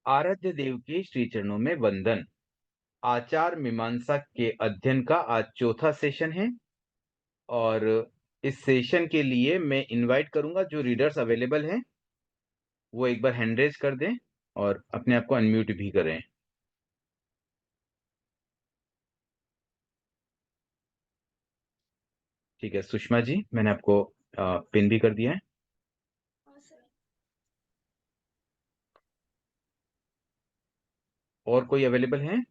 आराध्य देव के श्री चरणों में वंदन। आचार मीमांसा के अध्ययन का आज चौथा सेशन है और इस सेशन के लिए मैं इनवाइट करूंगा जो रीडर्स अवेलेबल हैं वो एक बार हैंड रेज कर दें और अपने आप को अनम्यूट भी करें। ठीक है सुषमा जी, मैंने आपको पिन भी कर दिया है। हाँ सर। और कोई अवेलेबल है?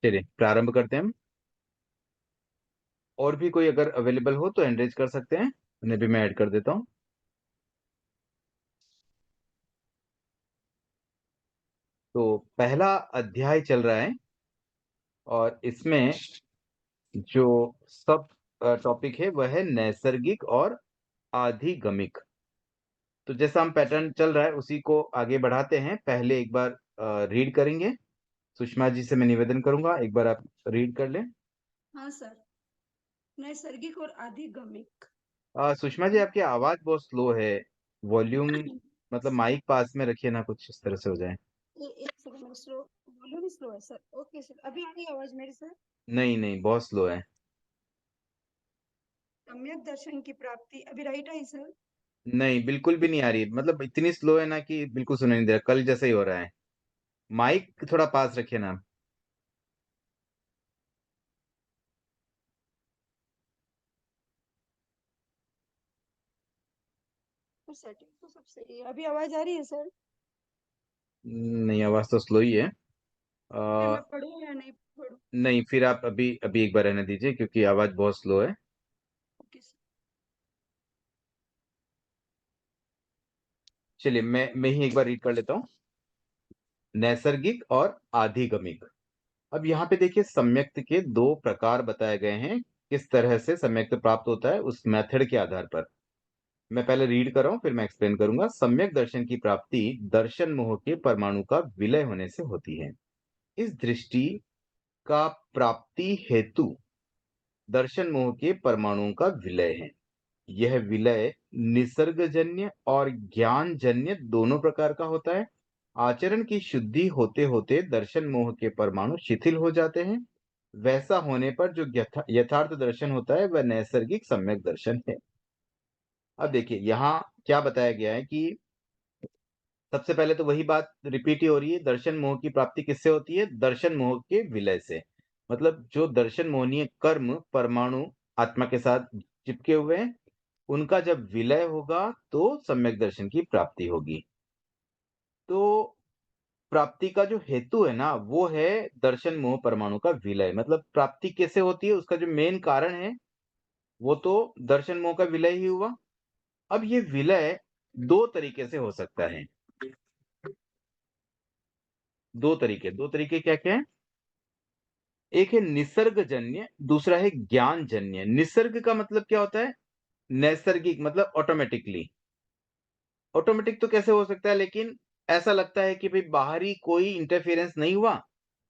चलिए प्रारंभ करते हैं हम। और भी कोई अगर अवेलेबल हो तो हैंड रेज कर सकते हैं, उन्हें भी मैं ऐड कर देता हूँ। तो पहला अध्याय चल रहा है और इसमें जो सब टॉपिक है वह है नैसर्गिक और आधिगमिक। तो जैसा हम पैटर्न चल रहा है उसी को आगे बढ़ाते हैं। पहले एक बार रीड करेंगे। सुषमा जी से मैं निवेदन करूंगा एक बार आप रीड कर लें। हाँ सर। नैसर्गिक और आधिगमिक। सुषमा जी आपकी आवाज बहुत स्लो है। वॉल्यूम मतलब माइक पास में रखिए ना, कुछ इस तरह से हो जाए। एक सेकंड, स्लो वॉल्यूम स्लो है सर। ओके सर, अभी आ रही है आवाज मेरी सर? नहीं नहीं, बहुत स्लो है। सम्यक दर्शन की प्राप्ति, अभी राइट आई सर? नहीं बिल्कुल भी नहीं आ रही, मतलब इतनी स्लो है ना कि बिल्कुल सुनाई नहीं दे रहा, कल जैसा ही हो रहा है। माइक थोड़ा पास रखिए ना। तो सेटिंग तो सब सही है, अभी आवाज आ रही है सर? नहीं, आवाज तो स्लो ही है। फिर आ, मैं पढ़ूँ या नहीं पढ़ूँ? नहीं, फिर आप अभी अभी एक बार रहने दीजिए क्योंकि आवाज बहुत स्लो है। Okay sir. चलिए मैं ही एक बार रीड कर लेता हूँ। नैसर्गिक और आधिगमिक। अब यहाँ पे देखिए सम्यक्त के दो प्रकार बताए गए हैं। किस तरह से सम्यक्त प्राप्त होता है उस मेथड के आधार पर। मैं पहले रीड कर रहा हूँ फिर मैं एक्सप्लेन करूंगा। सम्यक दर्शन की प्राप्ति दर्शन मोह के परमाणु का विलय होने से होती है। इस दृष्टि का प्राप्ति हेतु दर्शन मोह के परमाणुओं का विलय है। यह विलय निसर्गजन्य और ज्ञानजन्य दोनों प्रकार का होता है। आचरण की शुद्धि होते होते दर्शन मोह के परमाणु शिथिल हो जाते हैं। वैसा होने पर जो यथार्थ दर्शन होता है वह नैसर्गिक सम्यक दर्शन है। अब देखिए यहाँ क्या बताया गया है कि सबसे पहले तो वही बात रिपीट ही हो रही है। दर्शन मोह की प्राप्ति किससे होती है? दर्शन मोह के विलय से। मतलब जो दर्शन मोहनीय कर्म परमाणु आत्मा के साथ चिपके हुए हैं उनका जब विलय होगा तो सम्यक दर्शन की प्राप्ति होगी। तो प्राप्ति का जो हेतु है ना वो है दर्शन मोह परमाणु का विलय। मतलब प्राप्ति कैसे होती है उसका जो मेन कारण है वो तो दर्शन मोह का विलय ही हुआ। अब ये विलय दो तरीके से हो सकता है। दो तरीके क्या क्या है? एक है निसर्गजन्य, दूसरा है ज्ञानजन्य। निसर्ग का मतलब क्या होता है? नैसर्गिक मतलब ऑटोमेटिकली। ऑटोमेटिक तो कैसे हो सकता है, लेकिन ऐसा लगता है कि भाई बाहरी कोई इंटरफेरेंस नहीं हुआ,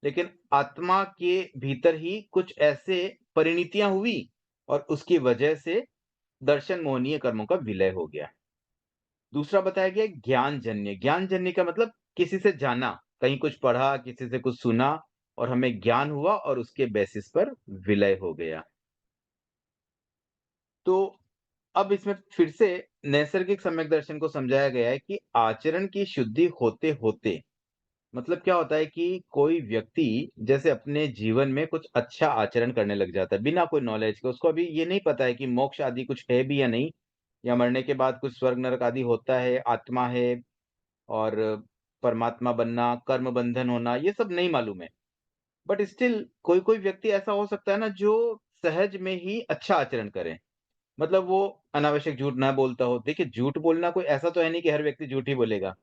लेकिन आत्मा के भीतर ही कुछ ऐसे परिणतियां हुई और उसकी वजह से दर्शन मोहनीय कर्मों का विलय हो गया। दूसरा बताया गया ज्ञानजन्य। ज्ञानजन्य का मतलब किसी से जाना, कहीं कुछ पढ़ा, किसी से कुछ सुना और हमें ज्ञान हुआ और उसके बेसिस पर विलय हो गया। तो अब इसमें फिर से नैसर्गिक सम्यक दर्शन को समझाया गया है कि आचरण की शुद्धि होते होते, मतलब क्या होता है कि कोई व्यक्ति जैसे अपने जीवन में कुछ अच्छा आचरण करने लग जाता है बिना कोई नॉलेज के। उसको अभी ये नहीं पता है कि मोक्ष आदि कुछ है भी या नहीं, या मरने के बाद कुछ स्वर्ग नरक आदि होता है, आत्मा है और परमात्मा बनना, कर्म बंधन होना, ये सब नहीं मालूम है। बट स्टिल कोई कोई व्यक्ति ऐसा हो सकता है ना जो सहज में ही अच्छा आचरण करे। मतलब वो अनावश्यक झूठ ना बोलता हो। देखिए झूठ बोलना कोई ऐसा तो है नहीं कि हर व्यक्ति झूठ ही बोलेगा।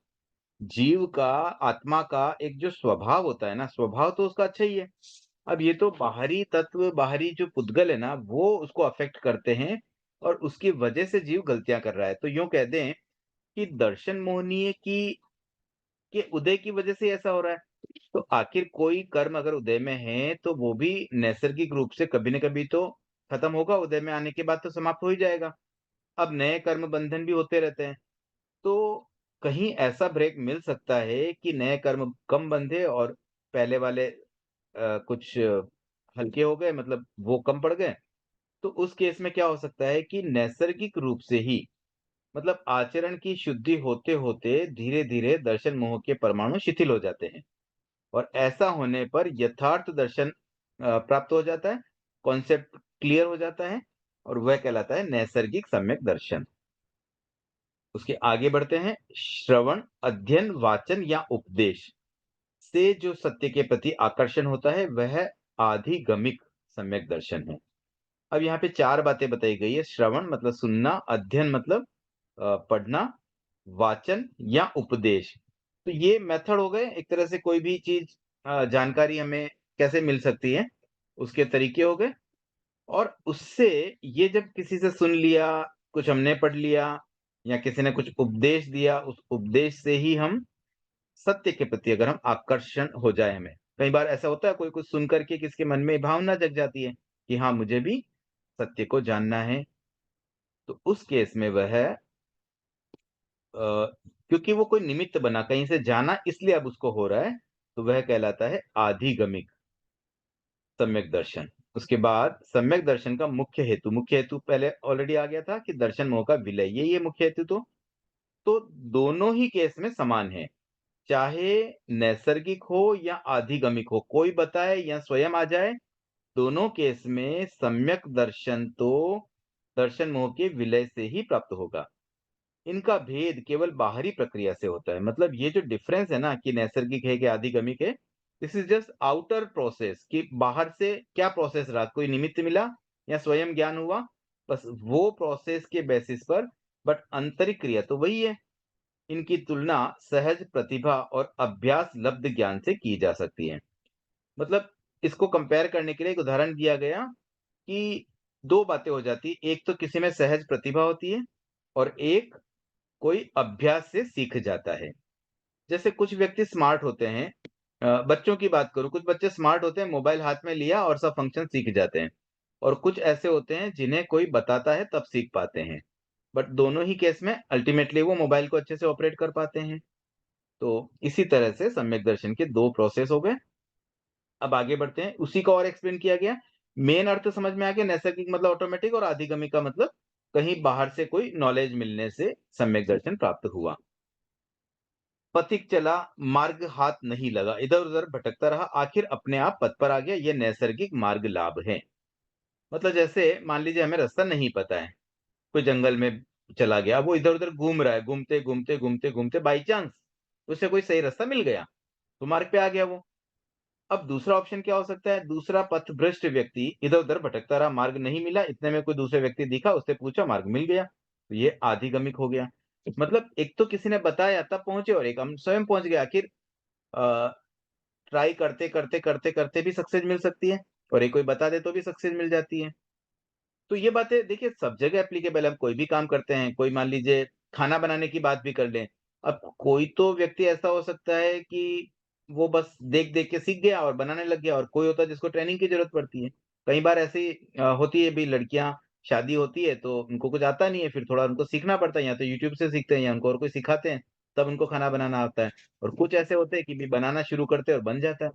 जीव का, आत्मा का एक जो स्वभाव होता है ना, स्वभाव तो उसका अच्छा ही है। अब ये तो बाहरी तत्व, बाहरी जो पुद्गल है ना वो उसको अफेक्ट करते हैं और उसकी वजह से जीव गलतियां कर रहा है। तो यूं कह दें कि दर्शन मोहनीय की के उदय की वजह से ऐसा हो रहा है। तो आखिर कोई कर्म अगर उदय में है, तो वो भी नैसर्गिक रूप से कभी न कभी तो खत्म होगा, उदय में आने के बाद तो समाप्त हो ही जाएगा। अब नए कर्म बंधन भी होते रहते हैं। तो कहीं ऐसा ब्रेक मिल सकता है कि नए कर्म कम बंधे और पहले वाले कुछ हल्के हो गए, मतलब वो कम पड़ गए। तो उस केस में क्या हो सकता है कि नैसर्गिक रूप से ही, मतलब आचरण की शुद्धि होते-होते धीरे-धीरे दर्शन मोह के परमाणु शिथिल हो जाते हैं और ऐसा होने पर यथार्थ दर्शन प्राप्त हो जाता है, कॉन्सेप्ट क्लियर हो जाता है और वह कहलाता है नैसर्गिक सम्यक दर्शन। उसके आगे बढ़ते हैं, श्रवण, अध्ययन, वाचन या उपदेश से जो सत्य के प्रति आकर्षण होता है, वह आधिगमिक सम्यक दर्शन है। अब यहाँ पे 4 बातें बताई गई है, श्रवण मतलब सुनना, अध्ययन मतलब पढ़ना, वाचन या उपदेश। तो ये मेथड हो गए, एक तरह से कोई भी चीज़ जानकारी हमें कैसे मिल सकती है, उसके तरीके हो गए और उससे ये जब किसी से सुन लिया, कुछ हमने पढ़ लिया या किसी ने कुछ उपदेश दिया, उस उपदेश से ही हम सत्य के प्रति अगर हम आकर्षण हो जाए हमें। कई बार ऐसा होता है कोई कुछ सुन कर के किसी के मन में भावना जग जाती है कि हाँ, मुझे भी सत्य को जानना है। तो उस केस में वह क्योंकि वो कोई निमित्त बना, कहीं से जाना इसलिए अब उसको हो रहा है, तो वह कहलाता है आधिगमिक सम्यक दर्शन। उसके बाद सम्यक दर्शन का मुख्य हेतु पहले ऑलरेडी आ गया था कि दर्शन मोह का विलय, यही है मुख्य हेतु तो दोनों ही केस में समान है। चाहे नैसर्गिक हो या आधिगमिक हो, कोई बताए या स्वयं आ जाए, दोनों केस में सम्यक दर्शन तो दर्शन मोह के विलय से ही प्राप्त होगा। इनका भेद केवल बाहरी प्रक्रिया से होता है। मतलब ये जो डिफरेंस है ना कि नैसर्गिक है कि आधिगमिक है, this is just outer process कि बाहर से क्या प्रोसेस रहा, कोई निमित्त मिला या स्वयं ज्ञान हुआ, बस वो प्रोसेस के बेसिस पर, बट आंतरिक क्रिया तो वही है। इनकी तुलना सहज प्रतिभा और अभ्यास लब्ध ज्ञान से की जा सकती है। मतलब इसको कंपेयर करने के लिए एक उदाहरण दिया गया कि 2 बातें हो जाती, एक तो किसी में सहज प्रतिभा होती है और एक कोई अभ्यास से सीख जाता है। जैसे कुछ व्यक्ति स्मार्ट होते हैं, बच्चों की बात करूँ, कुछ बच्चे स्मार्ट होते हैं, मोबाइल हाथ में लिया और सब फंक्शन सीख जाते हैं और कुछ ऐसे होते हैं जिन्हें कोई बताता है तब सीख पाते हैं। बट दोनों ही केस में अल्टीमेटली वो मोबाइल को अच्छे से ऑपरेट कर पाते हैं। तो इसी तरह से सम्यक दर्शन के 2 प्रोसेस हो गए। अब आगे बढ़ते हैं, उसी को और एक्सप्लेन किया गया। मेन अर्थ समझ में आ गया, नैसर्गिक मतलब ऑटोमेटिक और आधिगमिक का मतलब कहीं बाहर से कोई नॉलेज मिलने से सम्यक दर्शन प्राप्त हुआ। पथिक चला, मार्ग हाथ नहीं लगा, इधर-उधर भटकता रहा, आखिर अपने आप पथ पर आ गया, ये नैसर्गिक मार्ग लाभ है। मतलब जैसे मान लीजिए हमें रास्ता नहीं पता है, कोई जंगल में चला गया, अब वो इधर-उधर घूम रहा है, घूमते-घूमते बाय चांस उसे कोई सही रास्ता मिल गया, तो मार्ग पे आ गया वो। अब दूसरा ऑप्शन क्या हो सकता है? दूसरा पथभ्रष्ट व्यक्ति इधर-उधर भटकता रहा, मार्ग नहीं मिला, इतने में कोई दूसरा व्यक्ति दिखा, उससे पूछा, मार्ग मिल गया। तो ये आधिगमिक हो गया। मतलब एक तो किसी ने बताया तब पहुँचे और एक हम स्वयं पहुँच गए। आखिर अ, ट्राई करते भी सक्सेस मिल सकती है और एक कोई बता दे तो भी सक्सेस मिल जाती है। तो ये बातें देखिए सब जगह एप्लीकेबल है। हम कोई भी काम करते हैं, कोई मान लीजिए खाना बनाने की बात भी कर लें। अब कोई तो व्यक्ति ऐसा हो सकता है कि वो बस देख-देख के सीख गया और बनाने लग गया और कोई होता है जिसको ट्रेनिंग की ज़रूरत पड़ती है। कई बार ऐसी होती है भी लड़कियाँ, शादी होती है तो उनको कुछ आता नहीं है, फिर थोड़ा उनको सीखना पड़ता है, या तो यूट्यूब से सीखते हैं या उनको और कोई सिखाते हैं, तब उनको खाना बनाना आता है। और कुछ ऐसे होते हैं कि भी बनाना शुरू करते हैं और बन जाता है।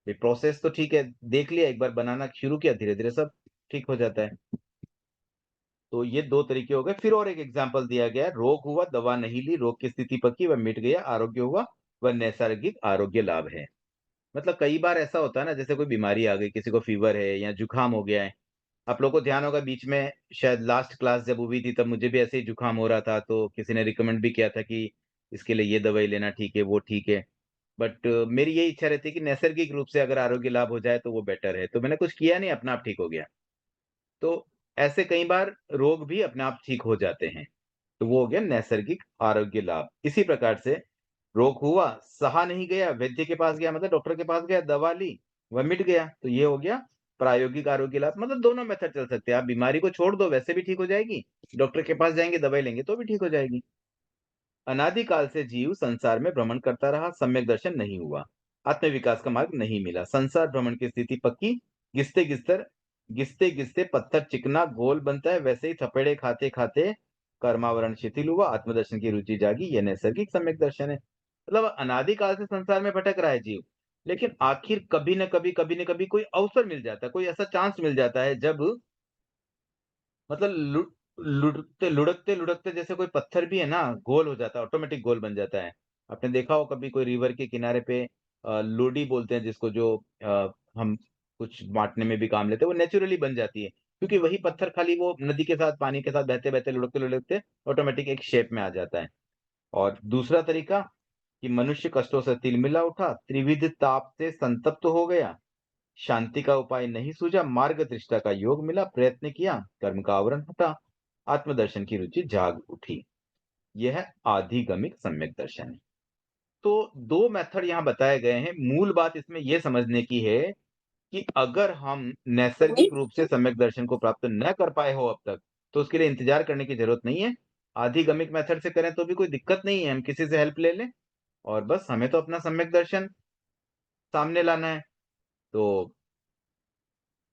ये प्रोसेस तो ठीक है, देख लिया एक बार बनाना शुरू किया, धीरे-धीरे सब ठीक हो जाता है। तो ये 2 तरीके हो गए। फिर और एक एग्ज़ाम्पल दिया गया है, रोग हुआ, दवा नहीं ली, रोग की स्थिति पकी, वह मिट गया, आरोग्य हुआ, वह नैसर्गिक आरोग्य लाभ है। मतलब कई बार ऐसा होता है ना, जैसे कोई बीमारी आ गई, किसी को फ़ीवर है या जुकाम हो गया है। आप लोगों को ध्यान होगा बीच में शायद लास्ट क्लास जब हुई थी तब मुझे भी ऐसे ही जुकाम हो रहा था, तो किसी ने रिकमेंड भी किया था कि इसके लिए ये दवाई लेना ठीक है, वो ठीक है। बट मेरी यही इच्छा रहती है कि नैसर्गिक रूप से अगर आरोग्य लाभ हो जाए तो वो बेटर है। तो मैंने कुछ किया नहीं, अपना आप ठीक हो गया। तो ऐसे कई बार रोग भी अपने आप ठीक हो जाते हैं। तो वो हो गया नैसर्गिक आरोग्य लाभ। इसी प्रकार से रोग हुआ, सहा नहीं गया, वैद्य के पास गया मतलब डॉक्टर के पास गया, दवा ली, वह मिट गया। तो ये हो गया प्रायोगिक आरोग्य लाभ। मतलब दोनों मेथड चल सकते हैं। आप बीमारी को छोड़ दो वैसे भी ठीक हो जाएगी, डॉक्टर के पास जाएँगे, दवाई लेंगे तो भी ठीक हो जाएगी। अनादि काल से जीव संसार में भ्रमण करता रहा, सम्यक दर्शन नहीं हुआ। आत्मविकास का मार्ग नहीं मिला। संसार भ्रमण की स्थिति पक्की, घिसते घिसते पत्थर चिकना गोल बनता है, वैसे ही थपेड़े खाते खाते कर्मावरण शिथिल हुआ, आत्मदर्शन की रुचि जागी। यह नैसर्गिक सम्यक दर्शन है। मतलब अनादिकाल से संसार में भटक रहा है जीव, लेकिन आखिर कभी न कभी कोई अवसर मिल जाता है, कोई ऐसा चांस मिल जाता है जब मतलब लुढ़कते-लुढ़कते जैसे कोई पत्थर भी है ना, गोल हो जाता है, ऑटोमेटिक गोल बन जाता है। आपने देखा हो कभी कोई रिवर के किनारे पे लोडी बोलते हैं जिसको, जो हम कुछ बाँटने में भी काम लेते हैं, वो नेचुरली बन जाती है। क्योंकि वही पत्थर खाली वो नदी के साथ, पानी के साथ बहते-बहते, लुढ़कते-लुढ़कते ऑटोमेटिक एक शेप में आ जाता है। और दूसरा तरीका कि मनुष्य कष्टों से तिलमिला उठा, त्रिविध ताप से संतप्त हो गया, शांति का उपाय नहीं सूझा, मार्गदृष्टा का योग मिला, प्रयत्न किया, कर्म का आवरण हटा, आत्मदर्शन की रुचि जाग उठी। यह आधिगमिक सम्यक दर्शन है। तो 2 मेथड यहाँ बताए गए हैं। मूल बात इसमें ये समझने की है कि अगर हम नैसर्गिक रूप से सम्यक दर्शन को प्राप्त न कर पाए हो अब तक, तो उसके लिए इंतजार करने की जरूरत नहीं है। आधिगमिक मेथड से करें तो भी कोई दिक्कत नहीं है, हम किसी से हेल्प ले लें और बस हमें तो अपना सम्यक दर्शन सामने लाना है। तो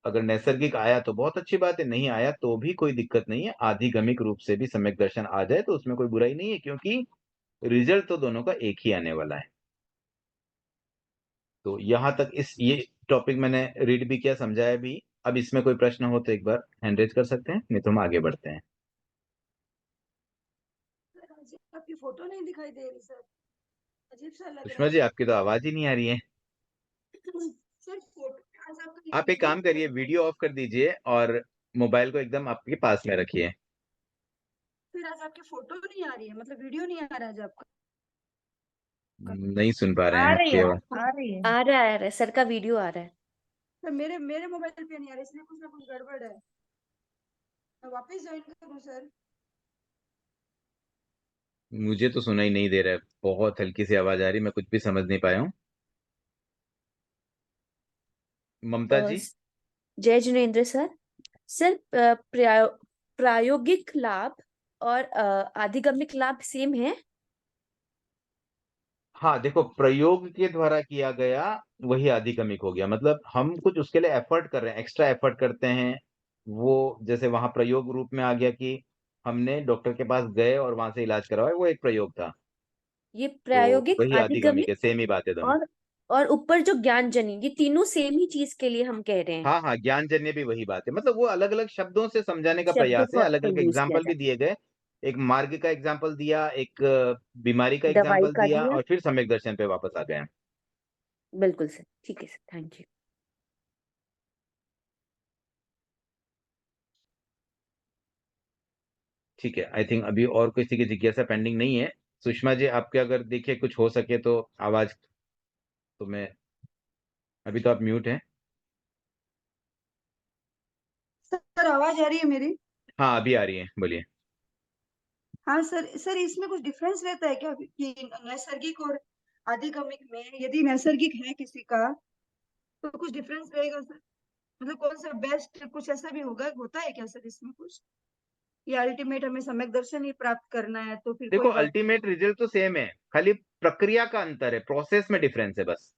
अगर नैसर्गिक आया तो बहुत अच्छी बात है, नहीं आया तो भी कोई दिक्कत नहीं है। आधिगमिक रूप से भी सम्यक दर्शन आ जाए तो उसमें कोई बुराई नहीं है, क्योंकि रिजल्ट तो दोनों का एक ही आने वाला है। तो यहाँ तक इस ये टॉपिक मैंने रीड भी किया, समझाया भी। अब इसमें कोई प्रश्न हो तो एक बार हैंड रेज कर सकते हैं, नहीं तो हम आगे बढ़ते हैं। सर, आपकी फोटो नहीं दिखाई दे रही सर, अजीब सा लग रहा सुषमा है। जी, आपकी तो आवाज ही नहीं आ रही है। सर फोटो आज आपका आप एक यूनिक काम करिए, फोटो। वीडियो ऑफ कर दीजिए और मोबाइल को एकदम आपके पास में रखिए। फिर आज आपकी फोटो नहीं आ रही है, मतलब वीडियो नहीं आ रहा है आज आपका। नहीं सुन पा रहे आ हैं रही आपकी है, आवाज। आ रही है। आ रहा है, सर का वीडियो आ रहा है। सर मेरे मोबाइल पे नहीं आ रहा है, इसलिए कुछ ना कुछ गड़बड़ है। मैं वापस ज्वाइन करूँ सर? मुझे तो सुनाई नहीं दे रहा है, बहुत हल्की सी आवाज आ रही, मैं कुछ भी समझ नहीं पाया हूँ। ममता अ, जी। स- जय जिनेन्द्र सर। सर, प्रायोगिक लाभ और आधिगमिक लाभ सेम है। हाँ, देखो, प्रयोग के द्वारा किया गया वही आधिगमिक हो गया। मतलब हम कुछ उसके लिए एफर्ट कर रहे हैं, एक्स्ट्रा एफर्ट करते हैं। वो जैसे वहां प्रयोग रूप में आ गया कि हमने डॉक्टर के पास गए और वहां से इलाज करवाया, वो एक प्रयोग था। ये तो प्रायोगिक, वही आधिगमिक है, आधिगमिक सेम ही बात है दोनों। और और ऊपर जो ज्ञानजनी, ये तीनों सेम ही चीज के लिए हम कह रहे हैं। हाँ हाँ, ज्ञानजन्य भी वही बात है। मतलब वो अलग अलग शब्दों से समझाने का शब्दों प्रयास है, का अलग अलग यूज किया एग्जाम्पल भी जाता दिए गए। एक मार्ग का एग्जाम्पल दिया, एक बीमारी का है, दवाई एग्जाम्पल का दिया, दिया। और फिर सम्यक दर्शन पे वापस आ गए। बिल्कुल सर, ठीक है सर, थैंक यू। ठीक है, आई थिंक अभी और किसी की जिज्ञासा पेंडिंग नहीं है। सुषमा जी, आपके अगर देखिए कुछ हो सके तो आवाज, तो मैं, अभी तो आप म्यूट हैं। सर आवाज आ रही है मेरी? हाँ, अभी आ रही है, बोलिए। हाँ सर, सर इसमें कुछ डिफरेंस रहता है क्या कि नैसर्गिक और आधिगमिक में? यदि नैसर्गिक है किसी का तो कुछ डिफरेंस रहेगा सर? मतलब कौन सा बेस्ट, कुछ ऐसा भी होता है क्या सर इसमें कुछ? या अल्टीमेट हमें सम्यक दर्शन ही प्राप्त करना है तो फिर देखो, कोई बात नहीं? अल्टीमेट रिजल्ट तो सेम है, खाली प्रक्रिया का अंतर है, प्रोसेस में डिफरेंस है बस।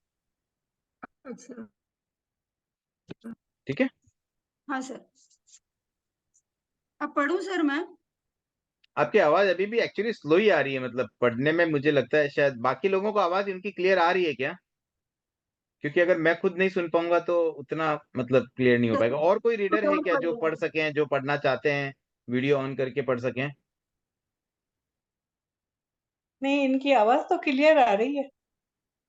अच्छा। ठीक है। हाँ सर। अब पढ़ूं सर मैं? आपकी आवाज अभी भी एक्चुअली स्लो ही आ रही है, मतलब पढ़ने में मुझे लगता है शायद बाकी लोगों को आवाज इनकी क्लियर आ रही है क्या? क्योंकि अगर मैं खुद नहीं सुन पाऊंगा तो उतना मतलब क्लियर नहीं हो सर पाएगा। और कोई रीडर कुछ है और क्या पढ़ जो पढ़ लेंगे। सकें, जो पढ़ना चाहते हैं, वीडियो ऑन करके पढ़ सकें? नहीं, इनकी आवाज तो क्लियर आ रही है।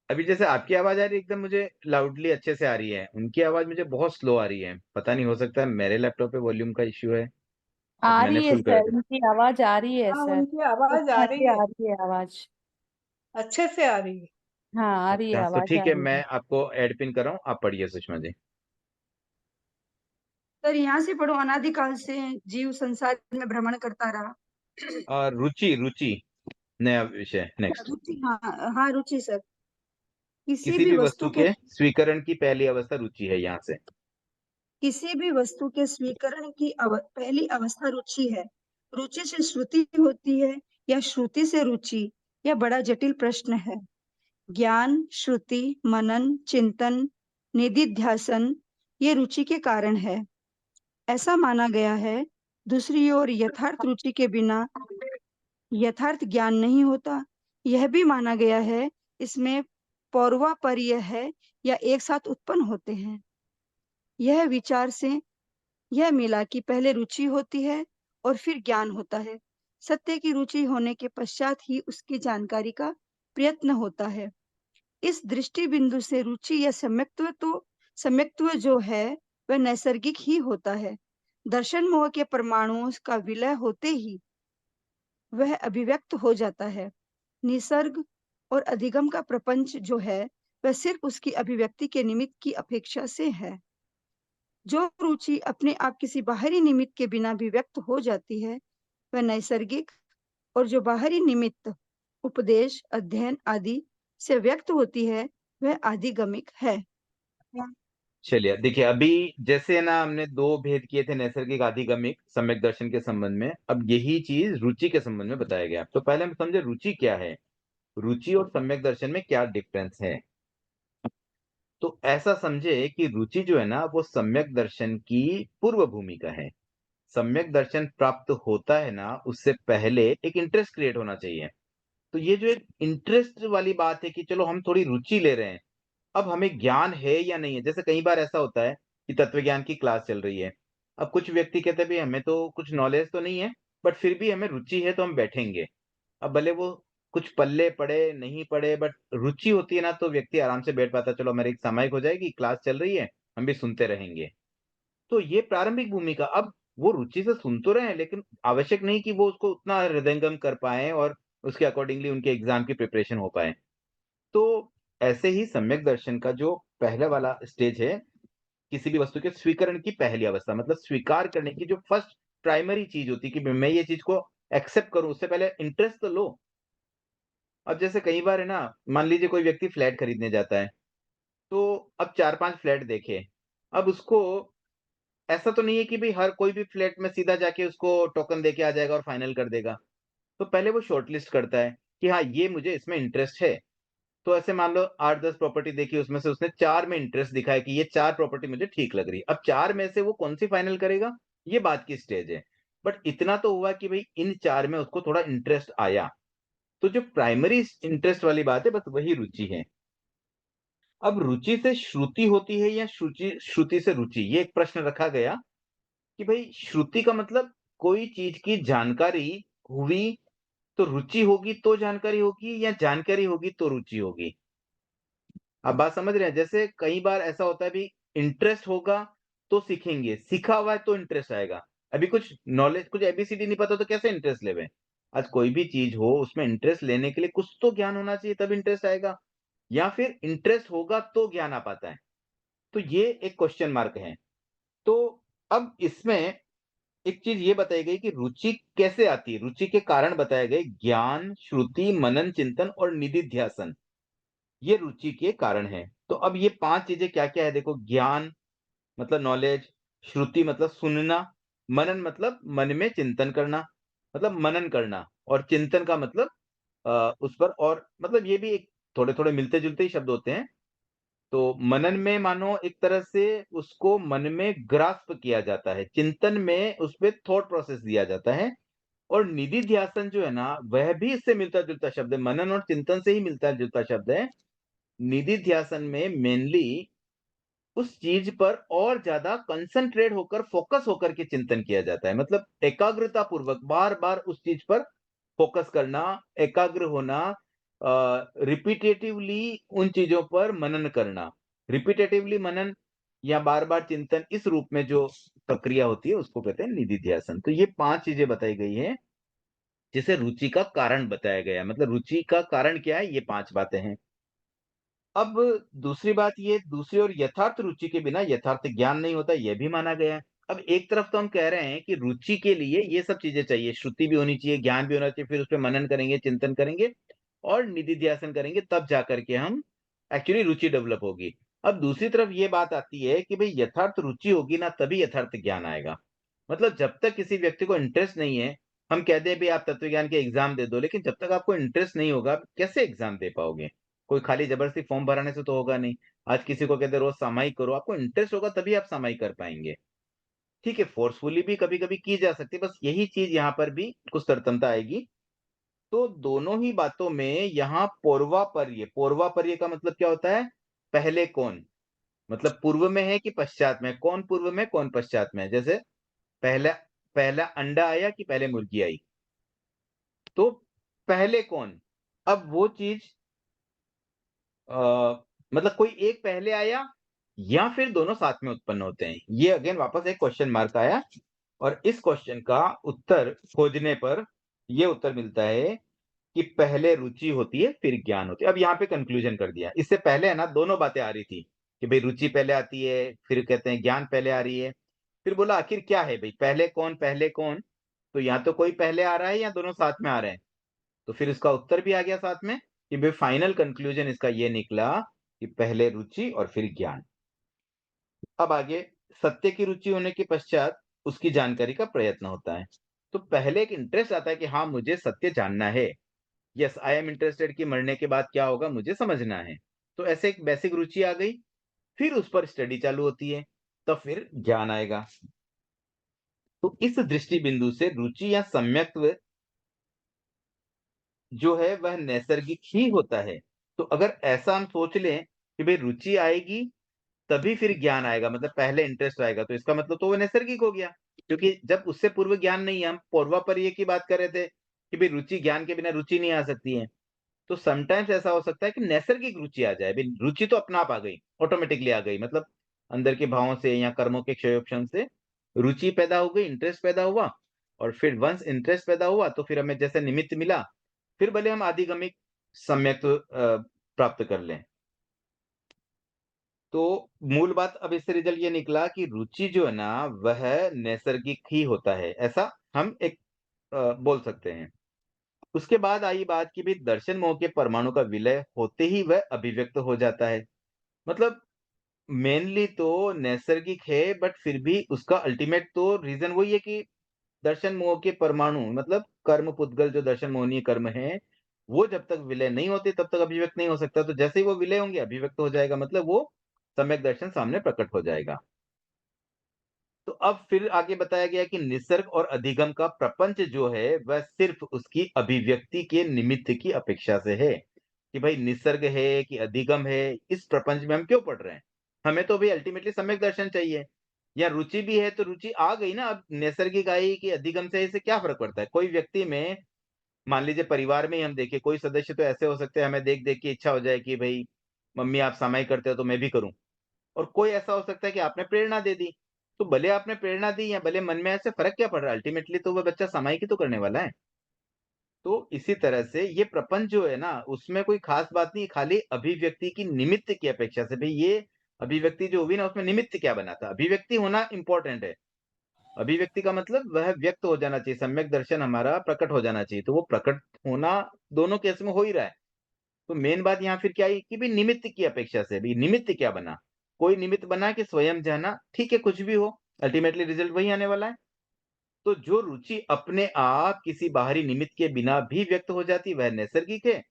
अभी जैसे आपकी आवाज आ रही है एकदम मुझे लाउडली अच्छे से आ रही है, उनकी आवाज मुझे बहुत स्लो आ रही है। पता नहीं, हो सकता है मेरे लैपटॉप पे वॉल्यूम का इश्यू है। बट आ मैंने रही है फुल कर सर, दिया। इनकी आवाज आ रही है हाँ सर। उनकी आवाज आ अच्छा रही से है, आ रही है आवाज। अच्छे से आ रही है। हाँ, आ रही है, अच्छा, तो आवाज आ ठीक है, रही मैं है। आपको एड पिन कर रहा हूँ, आप पढ़िए सुषमा जी। सर यहाँ से पढ़ो। अनादिकाल से जीव संसार में भ्रमण करता रहा। और रुचि, रुचि नया विषय, नेक्स्ट। रुचि, हाँ हाँ रुचि सर। किसी किसी भी भी वस्तु वस्तु के के स्वीकरण की पहली अवस्था रुचि है, यहाँ से। किसी भी वस्तु के स्वीकरण की पहली अवस्था रुचि है। रुचि से श्रुति होती है या श्रुति से रुचि, यह बड़ा जटिल प्रश्न है। ज्ञान, श्रुति, मनन, चिंतन, निधिध्यासन ये रुचि के कारण है। ऐसा माना गया है। दूसरी ओर यथार्थ रुचि के बिना यथार्थ ज्ञान नहीं होता। यह भी माना गया है इसमें पौर्वापर्य है या एक साथ उत्पन्न होते हैं। यह विचार से यह मिला कि पहले रुचि होती है और फिर ज्ञान होता है। सत्य की रुचि होने के पश्चात ही उसकी जानकारी का प्रयत्न होता है। इस दृष्टि बिंदु से रुचि या सम्यक्त्व जो है वह नैसर्गिक ही होता है। दर्शन मोह के परमाणुओं का विलय होते ही वह अभिव्यक्त हो जाता है। निसर्ग और अधिगम का प्रपंच जो है वह सिर्फ उसकी अभिव्यक्ति के निमित्त की अपेक्षा से है। जो रुचि अपने आप किसी बाहरी निमित्त के बिना भी व्यक्त हो जाती है वह नैसर्गिक, और जो बाहरी निमित्त उपदेश, अध्ययन आदि से व्यक्त होती है वह आदिगमिक है। चलिए देखिए, अभी जैसे ना हमने दो भेद किए थे, नैसर्गिक आदिगमिक सम्यक दर्शन के संबंध में, अब यही चीज रुचि के संबंध में बताया गया। तो पहले हम समझे रुचि क्या है, रुचि और सम्यक दर्शन में क्या डिफरेंस है। तो ऐसा समझे कि रुचि जो है ना वो सम्यक दर्शन की पूर्व भूमिका है। सम्यक दर्शन प्राप्त होता है ना उससे पहले एक इंटरेस्ट क्रिएट होना चाहिए। तो ये जो एक इंटरेस्ट वाली बात है कि चलो हम थोड़ी रुचि ले रहे हैं, अब हमें ज्ञान है या नहीं है। जैसे कई बार ऐसा होता है कि तत्व ज्ञान की क्लास चल रही है, अब कुछ व्यक्ति कहते हैं भाई हमें तो कुछ नॉलेज तो नहीं है, बट फिर भी हमें रुचि है तो हम बैठेंगे। अब भले वो कुछ पल्ले पड़े नहीं पड़े, बट रुचि होती है ना तो व्यक्ति आराम से बैठ पाता है। चलो हमारी एक सामयिक हो जाएगी, क्लास चल रही है, हम भी सुनते रहेंगे। तो ये प्रारंभिक भूमिका। अब वो रुचि से सुन तो रहे हैं, लेकिन आवश्यक नहीं कि वो उसको उतना हृदयंगम कर पाए और उसके अकॉर्डिंगली उनके एग्जाम की प्रिपरेशन हो पाए। तो ऐसे ही सम्यक दर्शन का जो पहला वाला स्टेज है, किसी भी वस्तु के स्वीकरण की पहली अवस्था, मतलब स्वीकार करने की जो फर्स्ट प्राइमरी चीज होती है कि मैं ये चीज को एक्सेप्ट करूं, उससे पहले इंटरेस्ट तो लो। अब जैसे कई बार है ना, मान लीजिए कोई व्यक्ति फ्लैट खरीदने जाता है, तो अब 4-5 फ्लैट देखे। अब उसको ऐसा तो नहीं है कि भाई हर कोई भी फ्लैट में सीधा जाके उसको टोकन देके आ जाएगा और फाइनल कर देगा। तो पहले वो शॉर्टलिस्ट करता है कि हाँ, ये मुझे इसमें इंटरेस्ट है। तो ऐसे मान लो 8-10 प्रॉपर्टी देखी, उसमें से उसने 4 में इंटरेस्ट दिखाया कि ये 4 प्रॉपर्टी मुझे ठीक लग रही है। अब 4 में से वो कौन सी फाइनल करेगा, ये बात की स्टेज है। बट इतना तो हुआ कि भाई इन 4 में उसको थोड़ा इंटरेस्ट आया। तो जो प्राइमरी इंटरेस्ट वाली बात है, बस वही रुचि है। अब रुचि से श्रुति होती है या श्रुति से रुचि, ये एक प्रश्न रखा गया कि भाई श्रुति का मतलब कोई चीज की जानकारी हुई तो रुचि होगी, तो जानकारी होगी, या जानकारी होगी तो रुचि होगी। आप बात समझ रहे हैं। जैसे कई बार ऐसा होता है भी इंटरेस्ट होगा तो सीखेंगे, सीखा हुआ है तो इंटरेस्ट आएगा। अभी कुछ नॉलेज, कुछ एबीसीडी नहीं पता तो कैसे इंटरेस्ट लेवे। आज कोई भी चीज हो उसमें इंटरेस्ट लेने के लिए कुछ तो ज्ञान होना चाहिए, तब इंटरेस्ट आएगा, या फिर इंटरेस्ट होगा तो ज्ञान आ पाता है। तो ये एक क्वेश्चन मार्क है। तो अब इसमें एक चीज ये बताई गई कि रुचि कैसे आती है, रुचि के कारण बताए गए ज्ञान, श्रुति, मनन, चिंतन और निधिध्यासन, ये रुचि के कारण है। तो अब ये 5 चीजें क्या क्या है देखो। ज्ञान मतलब नॉलेज, श्रुति मतलब सुनना, मनन मतलब मन में चिंतन करना, मतलब मनन करना, और चिंतन का मतलब उस पर, और मतलब ये भी एक थोड़े थोड़े मिलते जुलते ही शब्द होते हैं। तो मनन में मानो एक तरह से उसको मन में ग्रास्प किया जाता है, चिंतन में उस पे थॉट प्रोसेस दिया जाता है, और निधि ध्यासन जो है ना वह भी इससे मिलता जुलता शब्द है, मनन और चिंतन से ही मिलता जुलता शब्द है। निधि ध्यासन में मेनली उस चीज पर और ज्यादा कंसंट्रेट होकर, फोकस होकर के चिंतन किया जाता है, मतलब एकाग्रता पूर्वक बार बार उस चीज पर फोकस करना, एकाग्र होना, रिपीटेटिवली उन चीजों पर मनन करना। रिपीटेटिवली मनन या बार बार चिंतन, इस रूप में जो प्रक्रिया होती है उसको कहते हैं निधिध्यासन। तो ये 5 चीजें बताई गई हैं जिसे रुचि का कारण बताया गया है। मतलब रुचि का कारण क्या है, ये 5 बातें हैं। अब दूसरी बात ये, दूसरी ओर यथार्थ रुचि के बिना यथार्थ ज्ञान नहीं होता, यह भी माना गया है। अब एक तरफ तो हम कह रहे हैं कि रुचि के लिए ये सब चीजें चाहिए, श्रुति भी होनी चाहिए, ज्ञान भी होना चाहिए, फिर उस पर मनन करेंगे, चिंतन करेंगे और निधिध्यासन करेंगे, तब जाकर के हम एक्चुअली रुचि डेवलप होगी। अब दूसरी तरफ ये बात आती है कि भाई यथार्थ रुचि होगी ना तभी यथार्थ ज्ञान आएगा। मतलब जब तक किसी व्यक्ति को इंटरेस्ट नहीं है, हम कहते हैं भाई आप तत्व ज्ञान के एग्जाम दे दो, लेकिन जब तक आपको इंटरेस्ट नहीं होगा आप कैसे एग्जाम दे पाओगे। कोई खाली जबरदस्ती फॉर्म भराने से तो होगा नहीं। आज किसी को कहते रोज सामायिक करो, आपको इंटरेस्ट होगा तभी आप सामायिक कर पाएंगे। ठीक है, फोर्सफुली भी कभी कभी की जा सकती है, बस यही चीज यहाँ पर भी कुछ तरतमता आएगी। तो दोनों ही बातों में यहाँ पूर्वापर्य का मतलब क्या होता है? पहले कौन, मतलब पूर्व में है कि पश्चात में, कौन पूर्व में कौन पश्चात में। जैसे पहला पहला अंडा आया कि पहले मुर्गी आई, तो पहले कौन। अब वो चीज मतलब कोई एक पहले आया या फिर दोनों साथ में उत्पन्न होते हैं, ये अगेन वापस एक क्वेश्चन मार्क आया। और इस क्वेश्चन का उत्तर खोजने पर ये उत्तर मिलता है कि पहले रुचि होती है फिर ज्ञान होती है। अब यहाँ पे कंक्लूजन कर दिया, इससे पहले है ना दोनों बातें आ रही थी कि भाई रुचि पहले आती है, फिर कहते हैं ज्ञान पहले आ रही है। फिर बोला आखिर क्या है भाई, पहले कौन पहले कौन। तो या तो कोई पहले आ रहा है या दोनों साथ में आ रहे हैं। तो फिर इसका उत्तर भी आ गया साथ में कि भाई फाइनल कंक्लूजन इसका ये निकला कि पहले रुचि और फिर ज्ञान। अब आगे, सत्य की रुचि होने के पश्चात उसकी जानकारी का प्रयत्न होता है। तो पहले एक इंटरेस्ट आता है कि हाँ मुझे सत्य जानना है, यस आई एम इंटरेस्टेड कि मरने के बाद क्या होगा मुझे समझना है। तो ऐसे एक बेसिक रुचि आ गई, फिर उस पर स्टडी चालू होती है, तब फिर ज्ञान आएगा। तो इस दृष्टि बिंदु से रुचि या सम्यक्त्व जो है वह नैसर्गिक ही होता है। तो अगर ऐसा हम सोच लें कि भाई रुचि आएगी तभी फिर ज्ञान आएगा, मतलब पहले इंटरेस्ट आएगा, तो इसका मतलब तो वो नैसर्गिक हो गया। क्योंकि जब उससे पूर्व ज्ञान नहीं है, हम पूर्वापर्य की बात कर रहे थे कि भाई रुचि, ज्ञान के बिना रुचि नहीं आ सकती है। तो समटाइम्स ऐसा हो सकता है कि नैसर्गिक रुचि आ जाए, भाई रुचि तो अपने आप आ गई, ऑटोमेटिकली आ गई, मतलब अंदर के भावों से या कर्मों के क्षयोक्षण से रुचि पैदा हो गई, इंटरेस्ट पैदा हुआ। और फिर वंस इंटरेस्ट पैदा हुआ तो फिर हमें जैसे निमित्त मिला, फिर भले हम आधिगमिक सम्यक प्राप्त कर लें। तो मूल बात अब इससे रिजल्ट ये निकला कि रुचि जो है ना वह नैसर्गिक ही होता है, ऐसा हम एक बोल सकते हैं। उसके बाद आई बात कि भाई दर्शन मोह के परमाणु का विलय होते ही वह अभिव्यक्त हो जाता है। मतलब मेनली तो नैसर्गिक है, बट फिर भी उसका अल्टीमेट तो रीजन वही है कि दर्शन मोह के परमाणु, मतलब कर्म पुद्गल जो दर्शन मोहनीय कर्म है, वो जब तक विलय नहीं होते तब तक अभिव्यक्त नहीं हो सकता। तो जैसे ही वो विलय होंगे अभिव्यक्त हो जाएगा, मतलब वो सम्यक दर्शन सामने प्रकट हो जाएगा। तो अब फिर आगे बताया गया कि निसर्ग और अधिगम का प्रपंच जो है वह सिर्फ उसकी अभिव्यक्ति के निमित्त की अपेक्षा से है। कि भाई निसर्ग है कि अधिगम है, इस प्रपंच में हम क्यों पढ़ रहे हैं। हमें तो भाई अल्टीमेटली सम्यक दर्शन चाहिए। या रुचि भी है तो रुचि आ गई ना, अब नैसर्गिक आई कि अधिगम से, इससे क्या फर्क पड़ता है। कोई व्यक्ति में, मान लीजिए परिवार में ही हम देखें, कोई सदस्य तो ऐसे हो सकते हैं हमें देख देख के इच्छा हो जाए कि भाई मम्मी आप सामायिक करते हो तो मैं भी करूं। और कोई ऐसा हो सकता है कि आपने प्रेरणा दे दी, तो भले आपने प्रेरणा दी या भले मन में, ऐसे फर्क क्या पड़ रहा है, अल्टीमेटली तो वह बच्चा सामायिक ही तो करने वाला है। तो इसी तरह से ये प्रपंच जो है ना उसमें कोई खास बात नहीं, खाली अभिव्यक्ति की निमित्त की अपेक्षा से, भाई ये अभिव्यक्ति जो हुई ना उसमें निमित्त क्या बना था। अभिव्यक्ति होना इंपॉर्टेंट है। अभिव्यक्ति का मतलब वह व्यक्त हो जाना चाहिए, सम्यक दर्शन हमारा प्रकट हो जाना चाहिए, तो वो प्रकट होना दोनों केस में हो ही रहा है। तो मेन बात यहाँ फिर क्या आई कि भाई निमित्त की अपेक्षा से, भाई निमित्त क्या बना। कोई निमित्त बना कि स्वयं जाना, ठीक है कुछ भी हो, अल्टीमेटली रिजल्ट वही आने वाला है। तो जो रुचि अपने आप किसी बाहरी निमित्त के बिना भी व्यक्त हो जाती वह नैसर्गिक है,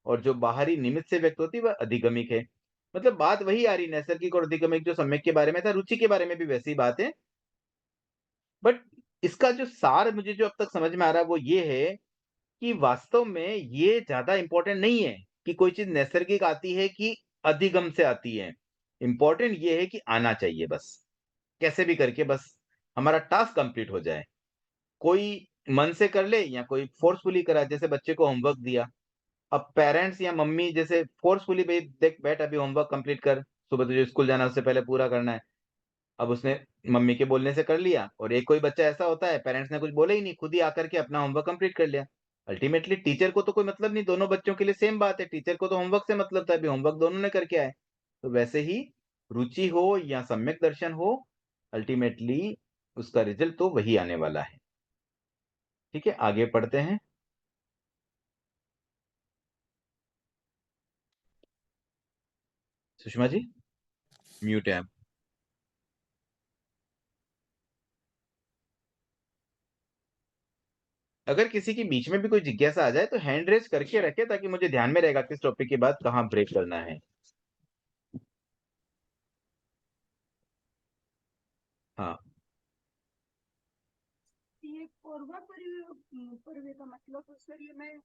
और जो बाहरी निमित्त से व्यक्त होती वह अधिगमिक है। मतलब बात वही आ रही, नैसर्गिक और अधिगमिक जो सम्यक के बारे में था, रुचि के बारे में भी वैसी बात है। बट इसका जो सार मुझे जो अब तक समझ में आ रहा है वो ये है कि वास्तव में ये ज्यादा इंपॉर्टेंट नहीं है कि कोई चीज नैसर्गिक आती है कि अधिगम से आती है। इंपॉर्टेंट ये है कि आना चाहिए बस, कैसे भी करके बस हमारा टास्क कंप्लीट हो जाए। कोई मन से कर ले या कोई फोर्सफुली करा, जैसे बच्चे को होमवर्क दिया, अब पेरेंट्स या मम्मी जैसे फोर्सफुली, भाई देख बैठ अभी होमवर्क कंप्लीट कर, सुबह तुझे स्कूल जाना है, उससे पहले पूरा करना है। अब उसने मम्मी के बोलने से कर लिया, और एक कोई बच्चा ऐसा होता है पेरेंट्स ने कुछ बोले ही नहीं, खुद ही आकर के अपना होमवर्क कंप्लीट कर लिया। अल्टीमेटली टीचर को तो कोई मतलब नहीं, दोनों बच्चों के लिए सेम बात है, टीचर को तो होमवर्क से मतलब था, अभी होमवर्क दोनों ने करके आए। तो वैसे ही रुचि हो या सम्यक दर्शन हो, अल्टीमेटली उसका रिजल्ट तो वही आने वाला है। ठीक है, आगे पढ़ते हैं। सुषमा जी, म्यूट है आप। अगर किसी की बीच में भी कोई जिज्ञासा आ जाए तो हैंड रेज करके रखे, ताकि मुझे ध्यान में रहेगा किस टॉपिक के बाद कहाँ ब्रेक करना है। हाँ, ये पौर्वा पर्वे का मतलब सर ये मैं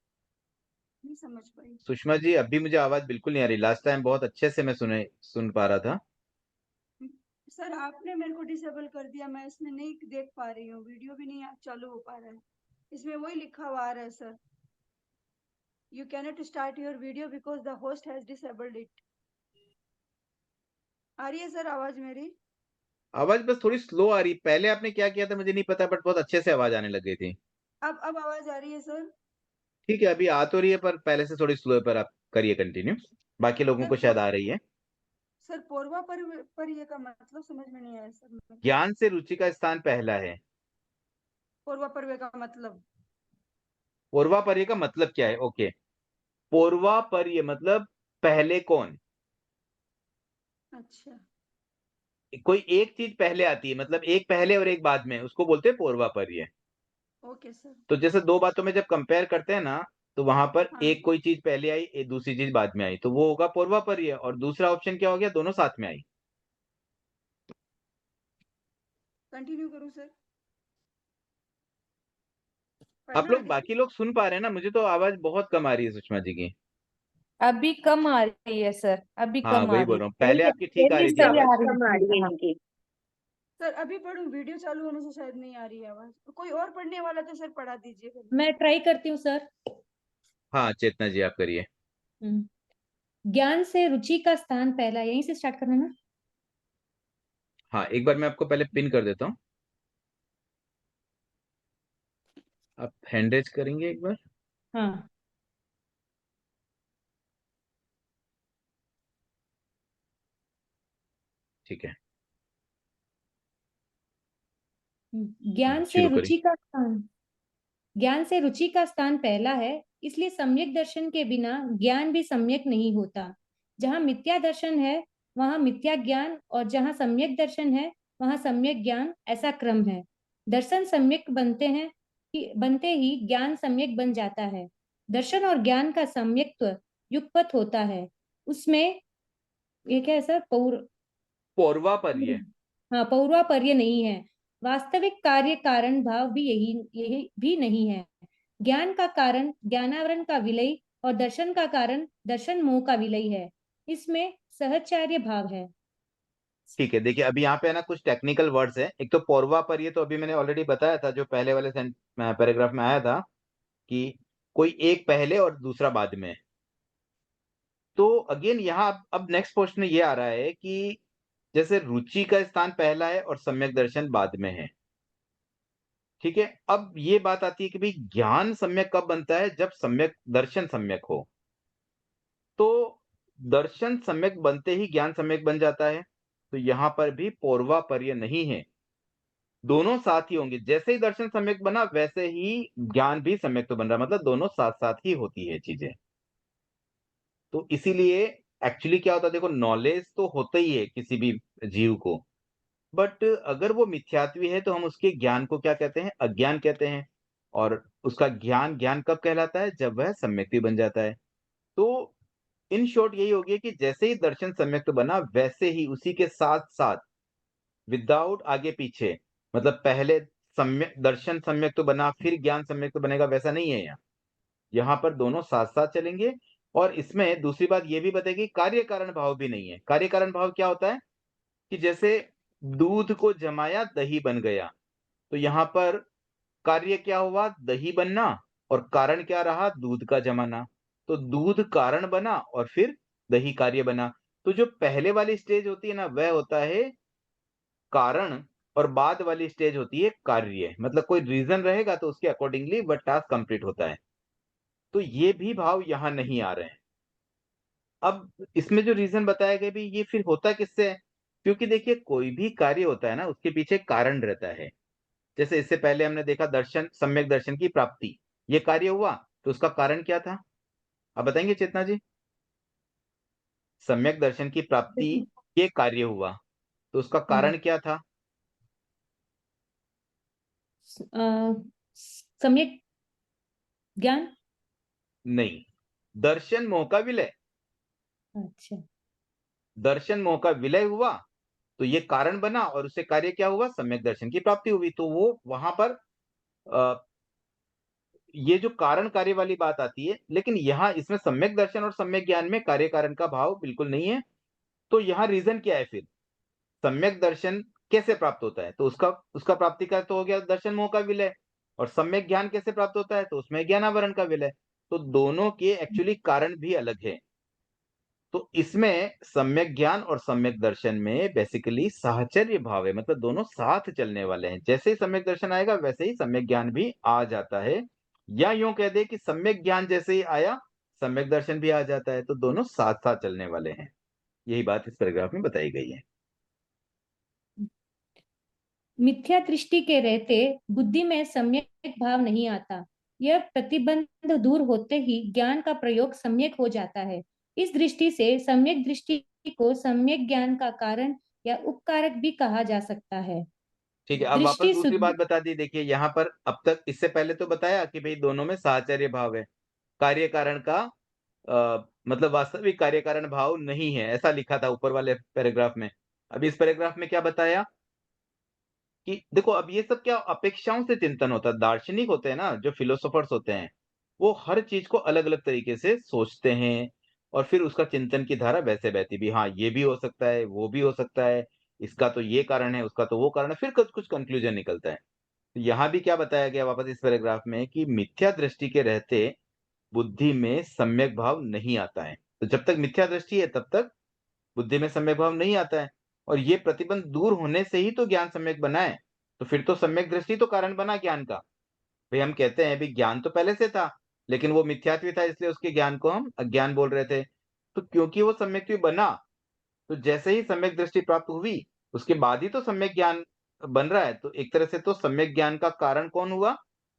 नहीं समझ पाई। सुषमा जी अभी मुझे आवाज बिल्कुल नहीं आ रही, लास्ट टाइम बहुत अच्छे से मैं सुन पा रहा था। सर आपने मेरे को डिसेबल कर दिया, मैं इसमें नहीं देख पा रही हूँ, वीडियो भी नहीं चालू हो पा रहा है। इसमें वही लिखा हुआ आ रहा है sir, you cannot start your video because the host has disabled it. आ रही है सर आवाज मेरी? आवाज बस थोड़ी स्लो आ रही, पहले आपने क्या किया था मुझे नहीं पता, बट बहुत अच्छे से आवाज आने लग गई थी। अब आवाज आ रही है सर? ठीक है, अभी आ तो रही है पर पहले से थोड़ी स्लो है, पर आप करिए कंटिन्यू, बाकी लोगों को शायद आ रही है। सर पौर्वा पर्व का मतलब समझ में नहीं आया सर मेरे को। ज्ञान से रुचि का स्थान पहला है। पौर्वा पर्व का मतलब? पूर्वापर्य का मतलब क्या है? ओके, पूर्वापर्य मतलब पहले कौन। अच्छा। कोई एक चीज पहले आती है, मतलब एक पहले और एक बाद में, उसको बोलते हैं पूर्वापर्य। Okay sir. तो जैसे दो बातों में जब कंपेयर करते हैं ना, तो वहां पर हाँ, एक कोई चीज पहले आई, एक दूसरी चीज बाद में आई, तो वो होगा पूर्वापर्य। और दूसरा ऑप्शन क्या हो गया? दोनों साथ में आई। कंटिन्यू करूँ सर? आप पढ़ना लोग, आगे से? बाकी लोग सुन पा रहे हैं ना? मुझे तो आवाज बहुत कम आ रही है सुषमा जी की। अभी कम आ रही है सर, अभी हाँ कम आ वही रही बोल है। रहा हूँ, पहले आपकी ठीक आ मेरी रही थी सही आवाज। आ रही है इनकी। सर अभी पढ़ूं? वीडियो चालू होने से शायद नहीं आ रही है आवाज। कोई और पढ़ने वाला तो सर पढ़ा दीजिए फिर। मैं ट्राई करती हूँ सर। हाँ चेतना जी आप करिए। ज्ञान से रुचि का स्थान पहला, यहीं से स्टार्ट करना ना। हाँ एक बार मैं आपको पहले पिन कर देता हूँ, आप हैंड रेज करेंगे एक बार। हाँ। ठीक है, ज्ञान से शुरू करिए। रुचि का स्थान, ज्ञान से रुचि का स्थान पहला है, इसलिए सम्यक दर्शन के बिना ज्ञान भी सम्यक नहीं होता। जहाँ मिथ्या दर्शन है वहाँ मिथ्या ज्ञान, और जहाँ सम्यक दर्शन है वहाँ सम्यक ज्ञान, ऐसा क्रम है। दर्शन सम्यक बनते ही ज्ञान सम्यक बन जाता है। दर्शन और ज्ञान का सम्यक्त्व युगपत होता है। उसमें ये क्या है सर, पूर्वापर्य। हाँ, पौर्वापर्य नहीं है। वास्तविक कार्य कारण भाव भी यही यही भी नहीं है। ज्ञान का कारण ज्ञानावरण का विलय, और दर्शन का कारण दर्शन मोह का विलय है। इसमें सहचार्य भाव है। ठीक है, देखिए अभी यहाँ पे है ना कुछ टेक्निकल वर्ड्स हैं। एक तो पूर्वापर्य, तो अभी मैंने ऑलरेडी बताया था जो पहले वाले पैराग्राफ में आया था, कि कोई एक पहले और दूसरा बाद में। तो अगेन यहाँ अब नेक्स्ट क्वेश्चन ये आ रहा है कि जैसे रुचि का स्थान पहला है और सम्यक दर्शन बाद में है, ठीक है। अब ये बात आती है कि भाई ज्ञान सम्यक कब बनता है? जब सम्यक दर्शन सम्यक हो। तो दर्शन सम्यक बनते ही ज्ञान सम्यक बन जाता है। तो यहां पर भी पूर्वापर्य नहीं है, दोनों साथ ही होंगे। जैसे ही दर्शन सम्यक बना वैसे ही ज्ञान भी सम्यक तो बन रहा, मतलब दोनों साथ साथ ही होती है चीजें। तो इसीलिए एक्चुअली क्या होता है, देखो नॉलेज तो होता ही है किसी भी जीव को, बट अगर वो मिथ्यात्वी है तो हम उसके ज्ञान को क्या कहते हैं? अज्ञान कहते हैं। और उसका ज्ञान ज्ञान कब कहलाता है? जब वह सम्यक्ति बन जाता है। तो इन शॉर्ट यही हो गया कि जैसे ही दर्शन सम्यक्त बना वैसे ही उसी के साथ साथ, विदाउट आगे पीछे, मतलब पहले सम्यक दर्शन सम्यक्त बना फिर ज्ञान सम्यक्त बनेगा, वैसा नहीं है यहाँ। यहाँ पर दोनों साथ साथ चलेंगे। और इसमें दूसरी बात ये भी बताएगी, कार्य कारण भाव भी नहीं है। कार्य कारण भाव क्या होता है कि जैसे दूध को जमाया दही बन गया, तो यहाँ पर कार्य क्या हुआ? दही बनना। और कारण क्या रहा? दूध का जमाना। तो दूध कारण बना और फिर दही कार्य बना। तो जो पहले वाली स्टेज होती है ना, वह होता है कारण, और बाद वाली स्टेज होती है कार्य। मतलब कोई रीजन रहेगा तो उसके अकॉर्डिंगली वह टास्क कंप्लीट होता है। तो ये भी भाव यहां नहीं आ रहे हैं। अब इसमें जो रीजन बताया गया भी, ये फिर होता किससे है? क्योंकि देखिए कोई भी कार्य होता है ना, उसके पीछे कारण रहता है। जैसे इससे पहले हमने देखा दर्शन, सम्यक दर्शन की प्राप्ति, ये कार्य हुआ, तो उसका कारण क्या था? आप बताएंगे चेतना जी? सम्यक दर्शन की प्राप्ति, ये कार्य हुआ, तो उसका कारण क्या था? सम्यक ज्ञान। नहीं, दर्शन मोह का विलय। अच्छा। दर्शन मोह का विलय हुआ तो ये कारण बना और उससे कार्य क्या हुआ, सम्यक दर्शन की प्राप्ति हुई। तो वो वहां पर ये जो कारण कार्य वाली बात आती है, लेकिन यहाँ इसमें सम्यक दर्शन और सम्यक ज्ञान में कार्य कारण का भाव बिल्कुल नहीं है। तो यहाँ रीजन क्या है फिर? सम्यक दर्शन कैसे प्राप्त होता है? तो उसका उसका प्राप्ति का तो हो गया दर्शन मोह का विलय। और सम्यक ज्ञान कैसे प्राप्त होता है? तो उसमें ज्ञानावरण का विलय। तो दोनों के एक्चुअली कारण भी अलग है। तो इसमें सम्यक ज्ञान और सम्यक दर्शन में बेसिकली साहचर्य भाव है, मतलब दोनों साथ चलने वाले हैं। जैसे ही सम्यक दर्शन आएगा वैसे ही सम्यक ज्ञान भी आ जाता है, या यूं कह दे कि सम्यक ज्ञान जैसे ही आया सम्यक दर्शन भी आ जाता है। तो दोनों साथ साथ चलने वाले हैं। यही बात इस पैराग्राफ में बताई गई है। मिथ्या दृष्टि के रहते बुद्धि में सम्यक भाव नहीं आता। यह प्रतिबंध दूर होते ही ज्ञान का प्रयोग सम्यक हो जाता है। इस दृष्टि से सम्यक दृष्टि को सम्यक ज्ञान का कारण या उपकारक भी कहा जा सकता है। ठीक है, अब वापस दृष्टि दूसरी शुद्धि। बात बता दी। देखिए यहाँ पर अब तक इससे पहले तो बताया कि भाई दोनों में साहचर्य भाव है, कार्य कारण का मतलब वास्तविक कार्य कारण भाव नहीं है, ऐसा लिखा था ऊपर वाले पैराग्राफ में। अब इस पैराग्राफ में क्या बताया कि देखो अब ये सब क्या अपेक्षाओं से चिंतन होता है। दार्शनिक होते हैं ना, जो फिलोसोफर्स होते हैं, वो हर चीज को अलग अलग तरीके से सोचते हैं और फिर उसका चिंतन की धारा वैसे बहती भी, हाँ ये भी हो सकता है, वो भी हो सकता है, इसका तो ये कारण है, उसका तो वो कारण है, फिर कुछ कुछ कंक्लूजन निकलता है। तो यहाँ भी क्या बताया गया वापस इस पैराग्राफ में कि मिथ्या दृष्टि के रहते बुद्धि में सम्यक भाव नहीं आता है। तो जब तक मिथ्या दृष्टि है तब तक बुद्धि में सम्यक भाव नहीं आता है। और ये प्रतिबंध दूर होने से ही तो ज्ञान सम्यक बना है। तो फिर तो सम्यक दृष्टि तो कारण बना ज्ञान का। भाई हम कहते हैं भी ज्ञान तो पहले से था, लेकिन वो मिथ्यात्व था, इसलिए उसके ज्ञान को हम अज्ञान बोल रहे थे। तो क्योंकि वो सम्यक्त्व बना, तो जैसे ही सम्यक दृष्टि प्राप्त हुई उसके बाद ही तो सम्यक ज्ञान बन रहा है। तो एक तरह से तो सम्यक ज्ञान का कारण कौन हुआ?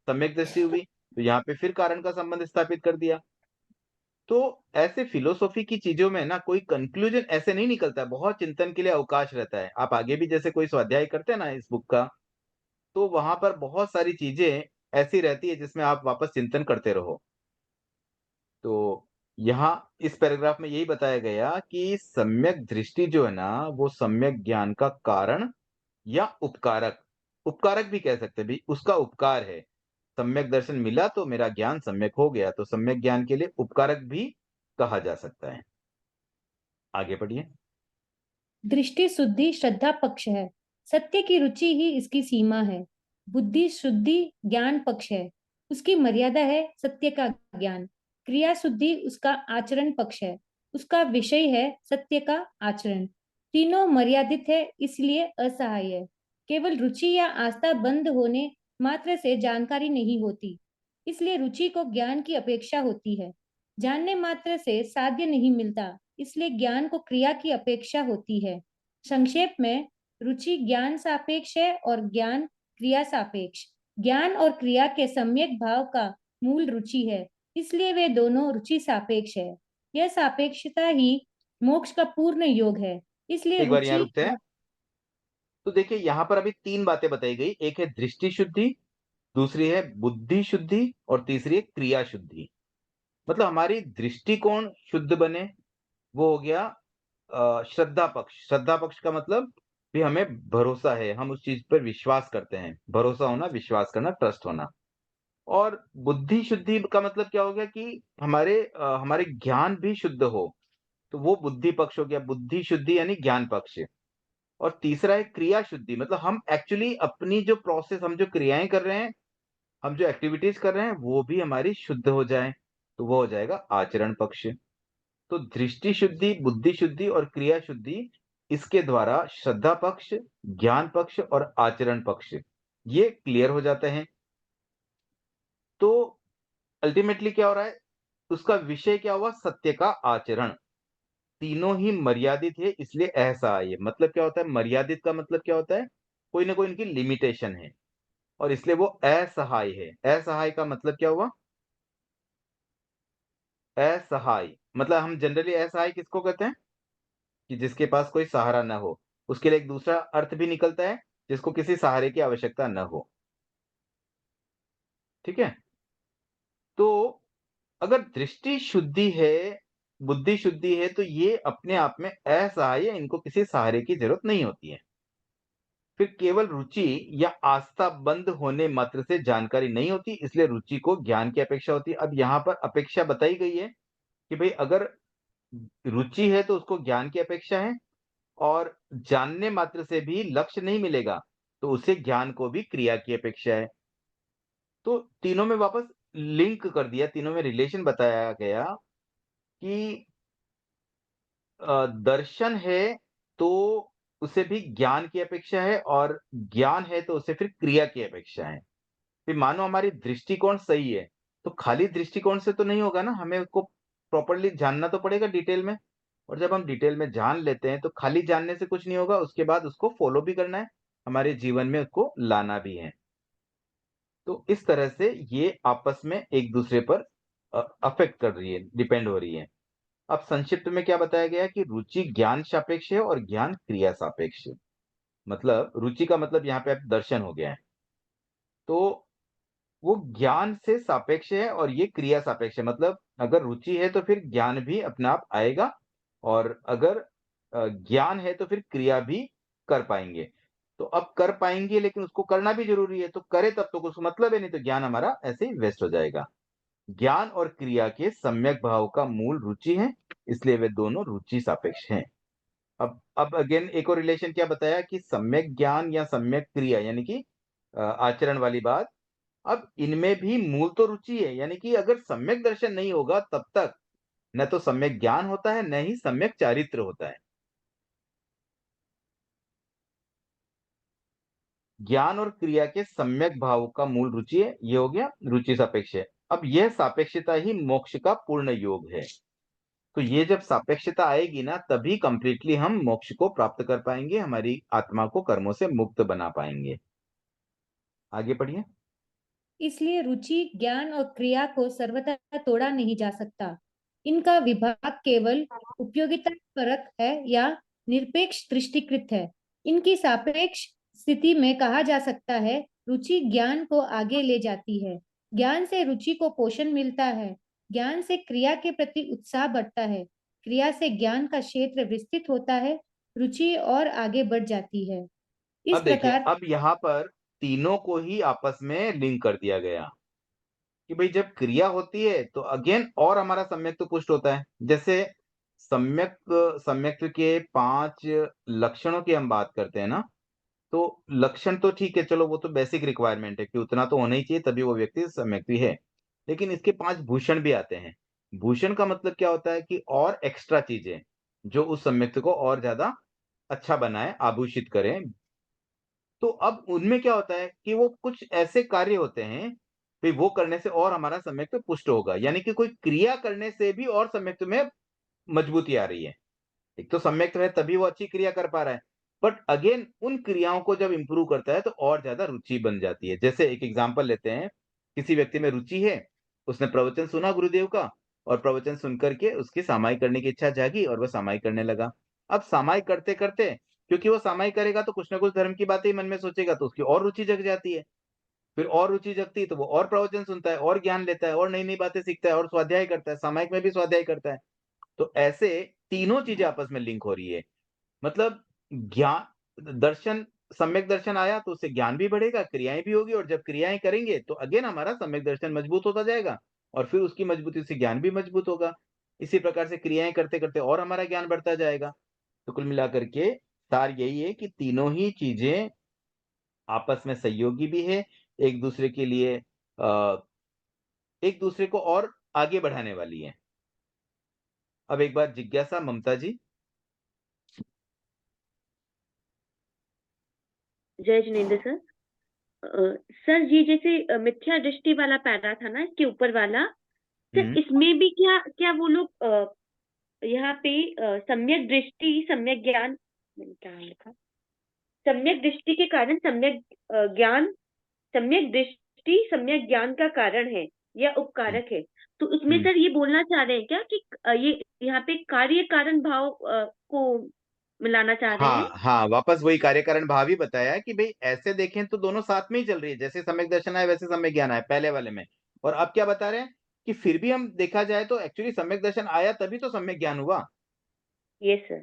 सम्यक दृष्टि हुई। तो यहाँ पे फिर कारण का संबंध स्थापित कर दिया। तो ऐसे फिलोसॉफी की चीजों में ना कोई कंक्लूजन ऐसे नहीं निकलता है, बहुत चिंतन के लिए अवकाश रहता है। आप आगे भी जैसे कोई स्वाध्याय करते हैं ना इस बुक का, तो वहां पर बहुत सारी चीजें ऐसी रहती है जिसमें आप वापस चिंतन करते रहो। तो यहाँ इस पैराग्राफ में यही बताया गया कि सम्यक दृष्टि जो है ना वो सम्यक ज्ञान का कारण या उपकारक, उपकारक भी कह सकते हैं भी, उसका उपकार है। सम्यक दर्शन मिला तो मेरा ज्ञान सम्यक हो गया, तो सम्यक ज्ञान के लिए उपकारक भी कहा जा सकता है। आगे बढ़िए। दृष्टि शुद्धि श्रद्धा पक्ष है। सत्य की रुचि ही इसकी सीमा है। बुद्धि शुद्धि ज्ञान पक्ष है। उसकी मर्यादा है सत्य का ज्ञान। क्रिया शुद्धि उसका आचरण पक्ष है। उसका विषय है सत्य का आचरण। तीनों मर्यादित है इसलिए असहाय है। केवल रुचि या आस्था बंद होने मात्र से जानकारी नहीं होती, इसलिए रुचि को ज्ञान की अपेक्षा होती है। जानने मात्र से साध्य नहीं मिलता, इसलिए ज्ञान को क्रिया की अपेक्षा होती है। संक्षेप में रुचि ज्ञान सापेक्ष है और ज्ञान क्रिया सापेक्ष। ज्ञान और क्रिया के सम्यक भाव का मूल रुचि है, इसलिए वे दोनों रुचि सापेक्ष है। यह सापेक्षता ही मोक्ष का पूर्ण योग है, इसलिए एक बार यहाँ रुचि रुकते हैं। तो देखिए यहाँ पर अभी तीन बातें बताई गई, एक है दृष्टि शुद्धि, दूसरी है बुद्धि शुद्धि और तीसरी है क्रिया शुद्धि। मतलब हमारी दृष्टिकोण शुद्ध बने, वो हो गया श्रद्धा पक्ष। श्रद्धा पक्ष का मतलब भी हमें भरोसा है, हम उस चीज पर विश्वास करते हैं। भरोसा होना, विश्वास करना, ट्रस्ट होना। और बुद्धि शुद्धि का मतलब क्या हो गया कि हमारे ज्ञान भी शुद्ध हो, तो वो बुद्धि पक्ष हो गया। बुद्धि शुद्धि यानी ज्ञान पक्ष। और तीसरा है क्रिया शुद्धि, मतलब हम एक्चुअली अपनी जो प्रोसेस, हम जो क्रियाएं कर रहे हैं, हम जो एक्टिविटीज कर रहे हैं वो भी हमारी शुद्ध हो जाए, तो वो हो जाएगा आचरण पक्ष। तो दृष्टि शुद्धि, बुद्धि शुद्धि और क्रिया शुद्धि, इसके द्वारा श्रद्धा पक्ष, ज्ञान पक्ष और आचरण पक्ष ये क्लियर हो जाते हैं। तो अल्टीमेटली क्या हो रहा है, उसका विषय क्या हुआ, सत्य का आचरण। तीनों ही मर्यादित है इसलिए असहाय है। मतलब क्या होता है मर्यादित का, मतलब क्या होता है कोई ना कोई इनकी लिमिटेशन है, और इसलिए वो असहाय है। असहाय का मतलब क्या हुआ, असहाय मतलब हम जनरली असहाय किसको कहते हैं कि जिसके पास कोई सहारा न हो। उसके लिए एक दूसरा अर्थ भी निकलता है, जिसको किसी सहारे की आवश्यकता न हो। ठीक है। तो अगर दृष्टि शुद्धि है, बुद्धि शुद्धि है, तो ये अपने आप में असहाय है, इनको किसी सहारे की जरूरत नहीं होती है। फिर केवल रुचि या आस्था बंद होने मात्र से जानकारी नहीं होती, इसलिए रुचि को ज्ञान की अपेक्षा होती है। अब यहाँ पर अपेक्षा बताई गई है कि भाई अगर रुचि है तो उसको ज्ञान की अपेक्षा है, और जानने मात्र से भी लक्ष्य नहीं मिलेगा, तो उसे ज्ञान को भी क्रिया की अपेक्षा है। तो तीनों में वापस लिंक कर दिया, तीनों में रिलेशन बताया गया कि दर्शन है तो उसे भी ज्ञान की अपेक्षा है, और ज्ञान है तो उसे फिर क्रिया की अपेक्षा है। फिर मानो हमारी दृष्टिकोण सही है, तो खाली दृष्टिकोण से तो नहीं होगा ना, हमें उसको प्रॉपर्ली जानना तो पड़ेगा डिटेल में। और जब हम डिटेल में जान लेते हैं, तो खाली जानने से कुछ नहीं होगा, उसके बाद उसको फॉलो भी करना है, हमारे जीवन में उसको लाना भी है। तो इस तरह से ये आपस में एक दूसरे पर अफेक्ट कर रही है, डिपेंड हो रही है। अब संक्षिप्त में क्या बताया गया है कि रुचि ज्ञान सापेक्ष है और ज्ञान क्रिया सापेक्ष है। मतलब रुचि का मतलब यहाँ पे अब दर्शन हो गया है। तो वो ज्ञान से सापेक्ष है और ये क्रिया सापेक्ष है। मतलब अगर रुचि है तो फिर ज्ञान भी अपने आप आएगा, और अगर ज्ञान है तो फिर क्रिया भी कर पाएंगे। तो अब कर पाएंगे, लेकिन उसको करना भी जरूरी है, तो करे तब तो कुछ मतलब है, नहीं तो ज्ञान हमारा ऐसे ही वेस्ट हो जाएगा। ज्ञान और क्रिया के सम्यक भाव का मूल रुचि है, इसलिए वे दोनों रुचि सापेक्ष हैं। अब अगेन एक और रिलेशन क्या बताया कि सम्यक ज्ञान या सम्यक क्रिया, यानी कि आचरण वाली बात। अब इनमें भी मूल तो रुचि है, यानी कि अगर सम्यक दर्शन नहीं होगा तब तक न तो सम्यक ज्ञान होता है, न ही सम्यक चारित्र होता है। ज्ञान और क्रिया के सम्यक भाव का मूल रुचि है, ये हो गया रुचि सापेक्ष है। अब यह सापेक्षता ही मोक्ष का पूर्ण योग है। तो ये जब सापेक्षता आएगी ना, तभी कंप्लीटली हम मोक्ष को प्राप्त कर पाएंगे, हमारी आत्मा को कर्मों से मुक्त बना पाएंगे। आगे पढ़िए। इसलिए रुचि, ज्ञान और क्रिया को सर्वथा तोड़ा नहीं जा सकता। इनका विभाग केवल उपयोगिता परक है या निरपेक्ष दृष्टिकृत है। इनकी सापेक्ष स्थिति में कहा जा सकता है, रुचि ज्ञान को आगे ले जाती है, ज्ञान से रुचि को पोषण मिलता है, ज्ञान से क्रिया के प्रति उत्साह बढ़ता है, क्रिया से ज्ञान का क्षेत्र विस्तृत होता है, रुचि और आगे बढ़ जाती है। इस अब देखिए, प्रकार अब यहाँ पर तीनों को ही आपस में लिंक कर दिया गया कि भाई जब क्रिया होती है तो अगेन और हमारा सम्यक तो पुष्ट होता है। जैसे सम्यक सम्यक के 5 लक्षणों की हम बात करते हैं ना, तो लक्षण तो ठीक है, चलो वो तो बेसिक रिक्वायरमेंट है कि उतना तो होना ही चाहिए, तभी वो व्यक्ति सम्यक भी है। लेकिन इसके 5 भूषण भी आते हैं। भूषण का मतलब क्या होता है कि और एक्स्ट्रा चीजें जो उस सम्यक्त को और ज्यादा अच्छा बनाए, आभूषित करें। तो अब उनमें क्या होता है कि वो कुछ ऐसे कार्य होते हैं, फिर वो करने से और हमारा सम्यक्त पुष्ट होगा, यानी कि कोई क्रिया करने से भी और सम्यक्त में मजबूती आ रही है। एक तो सम्यक है तभी वो अच्छी क्रिया कर पा रहा है, बट अगेन उन क्रियाओं को जब इंप्रूव करता है तो और ज्यादा रुचि बन जाती है। जैसे एक एग्जांपल लेते हैं, किसी व्यक्ति में रुचि है, उसने प्रवचन सुना गुरुदेव का, और प्रवचन सुन करके उसकी सामायिक करने की इच्छा जागी और वह सामायिक करने लगा। अब सामायिक करते करते, क्योंकि वो सामायिक करेगा तो कुछ ना कुछ धर्म की बातें ही मन में सोचेगा, तो उसकी और रुचि जग जाती है। फिर और रुचि जगती है तो वो और प्रवचन सुनता है, और ज्ञान लेता है, और नई नई बातें सीखता है, और स्वाध्याय करता है, सामायिक में भी स्वाध्याय करता है। तो ऐसे तीनों चीजें आपस में लिंक हो रही है। मतलब ज्ञान दर्शन, सम्यक दर्शन आया तो उससे ज्ञान भी बढ़ेगा, क्रियाएं भी होगी, और जब क्रियाएं करेंगे तो अगेन हमारा सम्यक दर्शन मजबूत होता जाएगा, और फिर उसकी मजबूती से ज्ञान भी मजबूत होगा। इसी प्रकार से क्रियाएं करते करते और हमारा ज्ञान बढ़ता जाएगा। तो कुल मिलाकर के सार यही है कि तीनों ही चीजें आपस में सहयोगी भी है, एक दूसरे के लिए एक दूसरे को और आगे बढ़ाने वाली है। अब एक बार जिज्ञासा, ममता जी। जय जिनेन्द्र सर। सर ये जैसे मिथ्या दृष्टि वाला पैरा था ना, इसके ऊपर वाला, सर हम्म इसमें भी क्या क्या वो लोग यहाँ पे सम्यक दृष्टि सम्यक ज्ञान, मैंने क्या लिखा, सम्यक दृष्टि के कारण सम्यक ज्ञान, सम्यक दृष्टि सम्यक ज्ञान का कारण है या हम्म उपकारक है। तो इसमें हम्म। सर ये बोलना चाह रहे हैं क्या कि ये यहाँ पे कार्य कारण भाव को मिलाना चाह रहे हैं? हाँ हाँ, वापस वही कार्यकारण भाव ही बताया कि भाई ऐसे देखें तो दोनों साथ में ही चल रही है। जैसे सम्यक दर्शन आए वैसे सम्यक ज्ञान आए पहले वाले में, और अब क्या बता रहे हैं कि फिर भी हम देखा जाए तो एक्चुअली सम्यक दर्शन आया तभी तो सम्यक ज्ञान हुआ। Yes sir.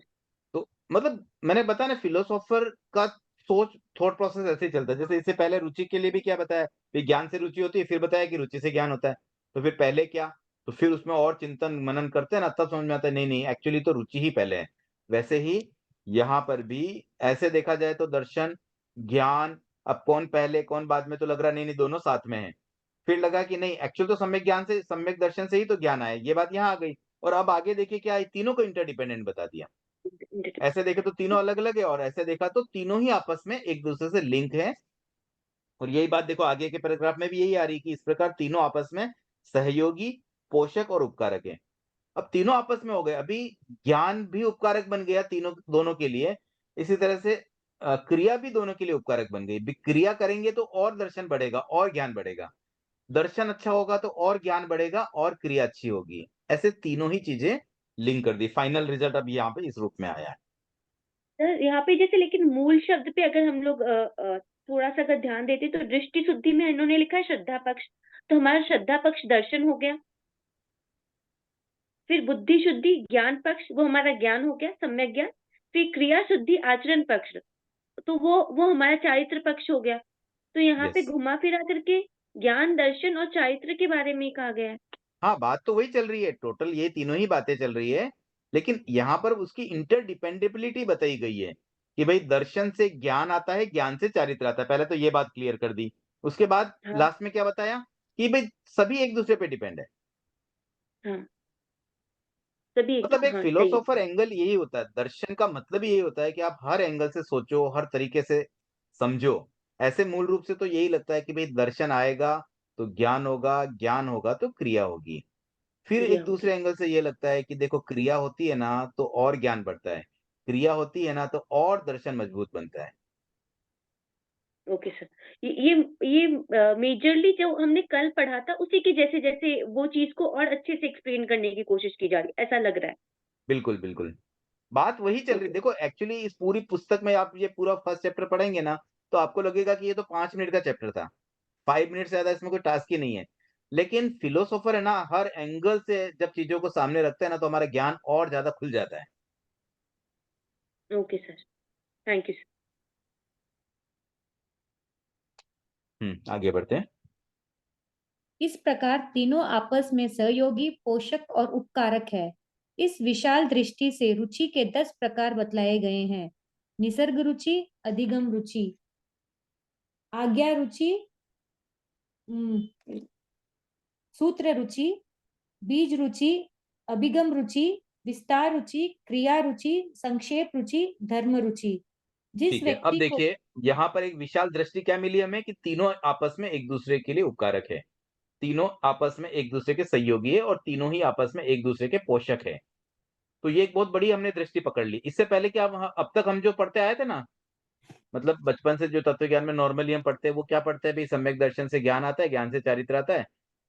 तो मतलब मैंने बताया ना, फिलोसोफर का सोच थॉट प्रोसेस ऐसे ही चलता है। जैसे इससे पहले रुचि के लिए भी क्या बताया, विज्ञान से रुचि होती है, फिर बताया कि रुचि से ज्ञान होता है। तो फिर पहले क्या, तो फिर उसमें और चिंतन मनन करते हैं ना, तब समझ में आता है नहीं नहीं एक्चुअली तो रुचि ही पहले है। वैसे ही यहाँ पर भी ऐसे देखा जाए तो दर्शन, ज्ञान, अब कौन पहले कौन बाद में, तो लग रहा नहीं नहीं दोनों साथ में है। फिर लगा कि नहीं एक्चुअल तो सम्यक ज्ञान से, सम्यक दर्शन से ही तो ज्ञान आया, ये बात यहाँ आ गई। और अब आगे देखिए क्या है, तीनों को इंटरडिपेंडेंट बता दिया। ऐसे देखे तो तीनों अलग अलग है, और ऐसे देखा तो तीनों ही आपस में एक दूसरे से लिंक है। और यही बात देखो आगे के पैराग्राफ में भी यही आ रही कि इस प्रकार तीनों आपस में सहयोगी, पोषक और उपकारक है। अब तीनों आपस में हो गए, अभी ज्ञान भी उपकारक बन गया तीनों दोनों के लिए। इसी तरह से क्रिया भी दोनों के लिए उपकारक बन गई। क्रिया करेंगे तो और दर्शन बढ़ेगा और ज्ञान बढ़ेगा, दर्शन अच्छा होगा तो और ज्ञान बढ़ेगा और क्रिया अच्छी होगी। ऐसे तीनों ही चीजें लिंक कर दी। फाइनल रिजल्ट अब यहाँ पे इस रूप में आया है। सर यहाँ पे जैसे लेकिन मूल शब्द पे अगर हम लोग थोड़ा सा अगर ध्यान देते तो दृष्टि शुद्धि में इन्होंने लिखा है श्रद्धा पक्ष, तो हमारा श्रद्धा पक्ष दर्शन हो गया। फिर बुद्धि शुद्धि ज्ञान पक्ष, वो हमारा ज्ञान हो गया, सम्यक ज्ञान। फिर क्रिया शुद्धि आचरण पक्ष, तो वो हमारा चारित्र पक्ष हो गया। तो यहाँ पे यस, घुमा फिरा करके ज्ञान, दर्शन और चारित्र के बारे में ही कहा गया है। हाँ बात तो वही चल रही है, टोटल ये तीनों ही बातें चल रही है। लेकिन यहाँ पर उसकी इंटरडिपेंडेबिलिटी बताई गई है कि भाई दर्शन से ज्ञान आता है, ज्ञान से चारित्र आता है। पहले तो ये बात क्लियर कर दी। उसके बाद हाँ लास्ट में क्या बताया कि भाई सभी एक दूसरे पे डिपेंड है। हाँ, सभी एक, मतलब एक हाँ सही है। फिलोसोफर एंगल यही होता है, दर्शन का मतलब ही यही होता है कि आप हर एंगल से सोचो, हर तरीके से समझो। ऐसे मूल रूप से तो यही लगता है कि भाई दर्शन आएगा तो ज्ञान होगा, ज्ञान होगा तो क्रिया होगी। फिर क्रिया एक होगी। दूसरे एंगल से ये लगता है कि देखो क्रिया होती है ना तो और ज्ञान बढ़ता है, क्रिया होती है ना तो और दर्शन मजबूत बनता है। Okay sir. ये मेजरली जो हमने कल पढ़ा था उसी के जैसे जैसे वो चीज को और अच्छे से एक्सप्लेन करने की कोशिश की जा रही है, ऐसा लग रहा है। बिल्कुल बिल्कुल, बात वही चल रही। ओके। देखो एक्चुअली इस पूरी पुस्तक में आप ये पूरा फर्स्ट चैप्टर पढ़ेंगे ना, तो आपको लगेगा कि ये तो 5 मिनट का चैप्टर था, 5 मिनट से ज्यादा इसमें कोई टास्क ही नहीं है। लेकिन फिलोसोफर है ना, हर एंगल से जब चीजों को सामने रखता है ना, तो हमारा ज्ञान और ज्यादा खुल जाता है। Okay sir, thank you sir. आगे बढ़ते हैं। इस प्रकार तीनों आपस में सहयोगी, पोषक और उपकारक है। इस विशाल दृष्टि से रुचि के 10 प्रकार बतलाए गए हैं। निसर्ग रुचि, अधिगम रुचि, आज्ञा रुचि, सूत्र रुचि, बीज रुचि, अभिगम रुचि, विस्तार रुचि, क्रिया रुचि, संक्षेप रुचि, धर्म रुचि। जिस ठीक है, अब व्यक्ति को देखिए यहाँ पर एक विशाल दृष्टि क्या मिली हमें कि तीनों आपस में एक दूसरे के लिए उपकारक है, तीनों आपस में एक दूसरे के सहयोगी है, और तीनों ही आपस में एक दूसरे के पोषक है। तो ये एक बहुत बड़ी हमने दृष्टि पकड़ ली। इससे पहले क्या, अब तक हम जो पढ़ते आए थे ना, मतलब बचपन से जो तत्व ज्ञान में नॉर्मली हम पढ़ते हैं, वो क्या पढ़ते हैं भाई, सम्यक दर्शन से ज्ञान आता है, ज्ञान से चारित्र आता है।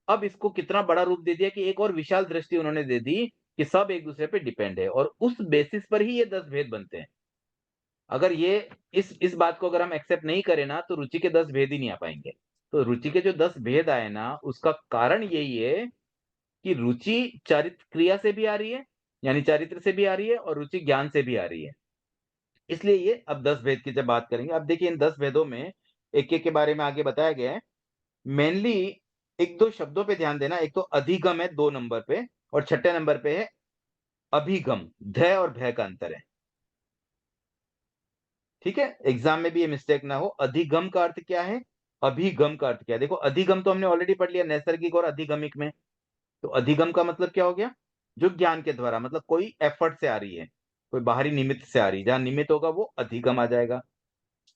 अब इसको कितना बड़ा रूप दे दिया कि एक और विशाल दृष्टि उन्होंने दे दी कि सब एक दूसरे पे डिपेंड है, और उस बेसिस पर ही ये 10 भेद बनते हैं। अगर ये इस बात को अगर हम एक्सेप्ट नहीं करें ना, तो रुचि के 10 भेद ही नहीं आ पाएंगे। तो रुचि के जो 10 भेद आए ना, उसका कारण यही है कि रुचि चारित्र क्रिया से भी आ रही है, यानी चारित्र से भी आ रही है, और रुचि ज्ञान से भी आ रही है। इसलिए ये अब 10 भेद की जब बात करेंगे, अब देखिए इन 10 भेदों में एक एक के बारे में आगे बताया गया है। मेनली एक दो शब्दों पे ध्यान देना। एक तो अधिगम है 2 नंबर पे, और छठे नंबर पे है अभिगम। ध और भय का अंतर है, ठीक है, एग्जाम में भी ये मिस्टेक ना हो। अधिगम का अर्थ क्या है, अभिगम का अर्थ क्या है। देखो अधिगम तो हमने ऑलरेडी पढ़ लिया, नैसर्गिक और अधिगमिक में। तो अधिगम का मतलब क्या हो गया, जो ज्ञान के द्वारा, मतलब कोई एफर्ट से आ रही है, कोई बाहरी निमित्त से आ रही है, जहां निमित्त होगा वो अधिगम आ जाएगा।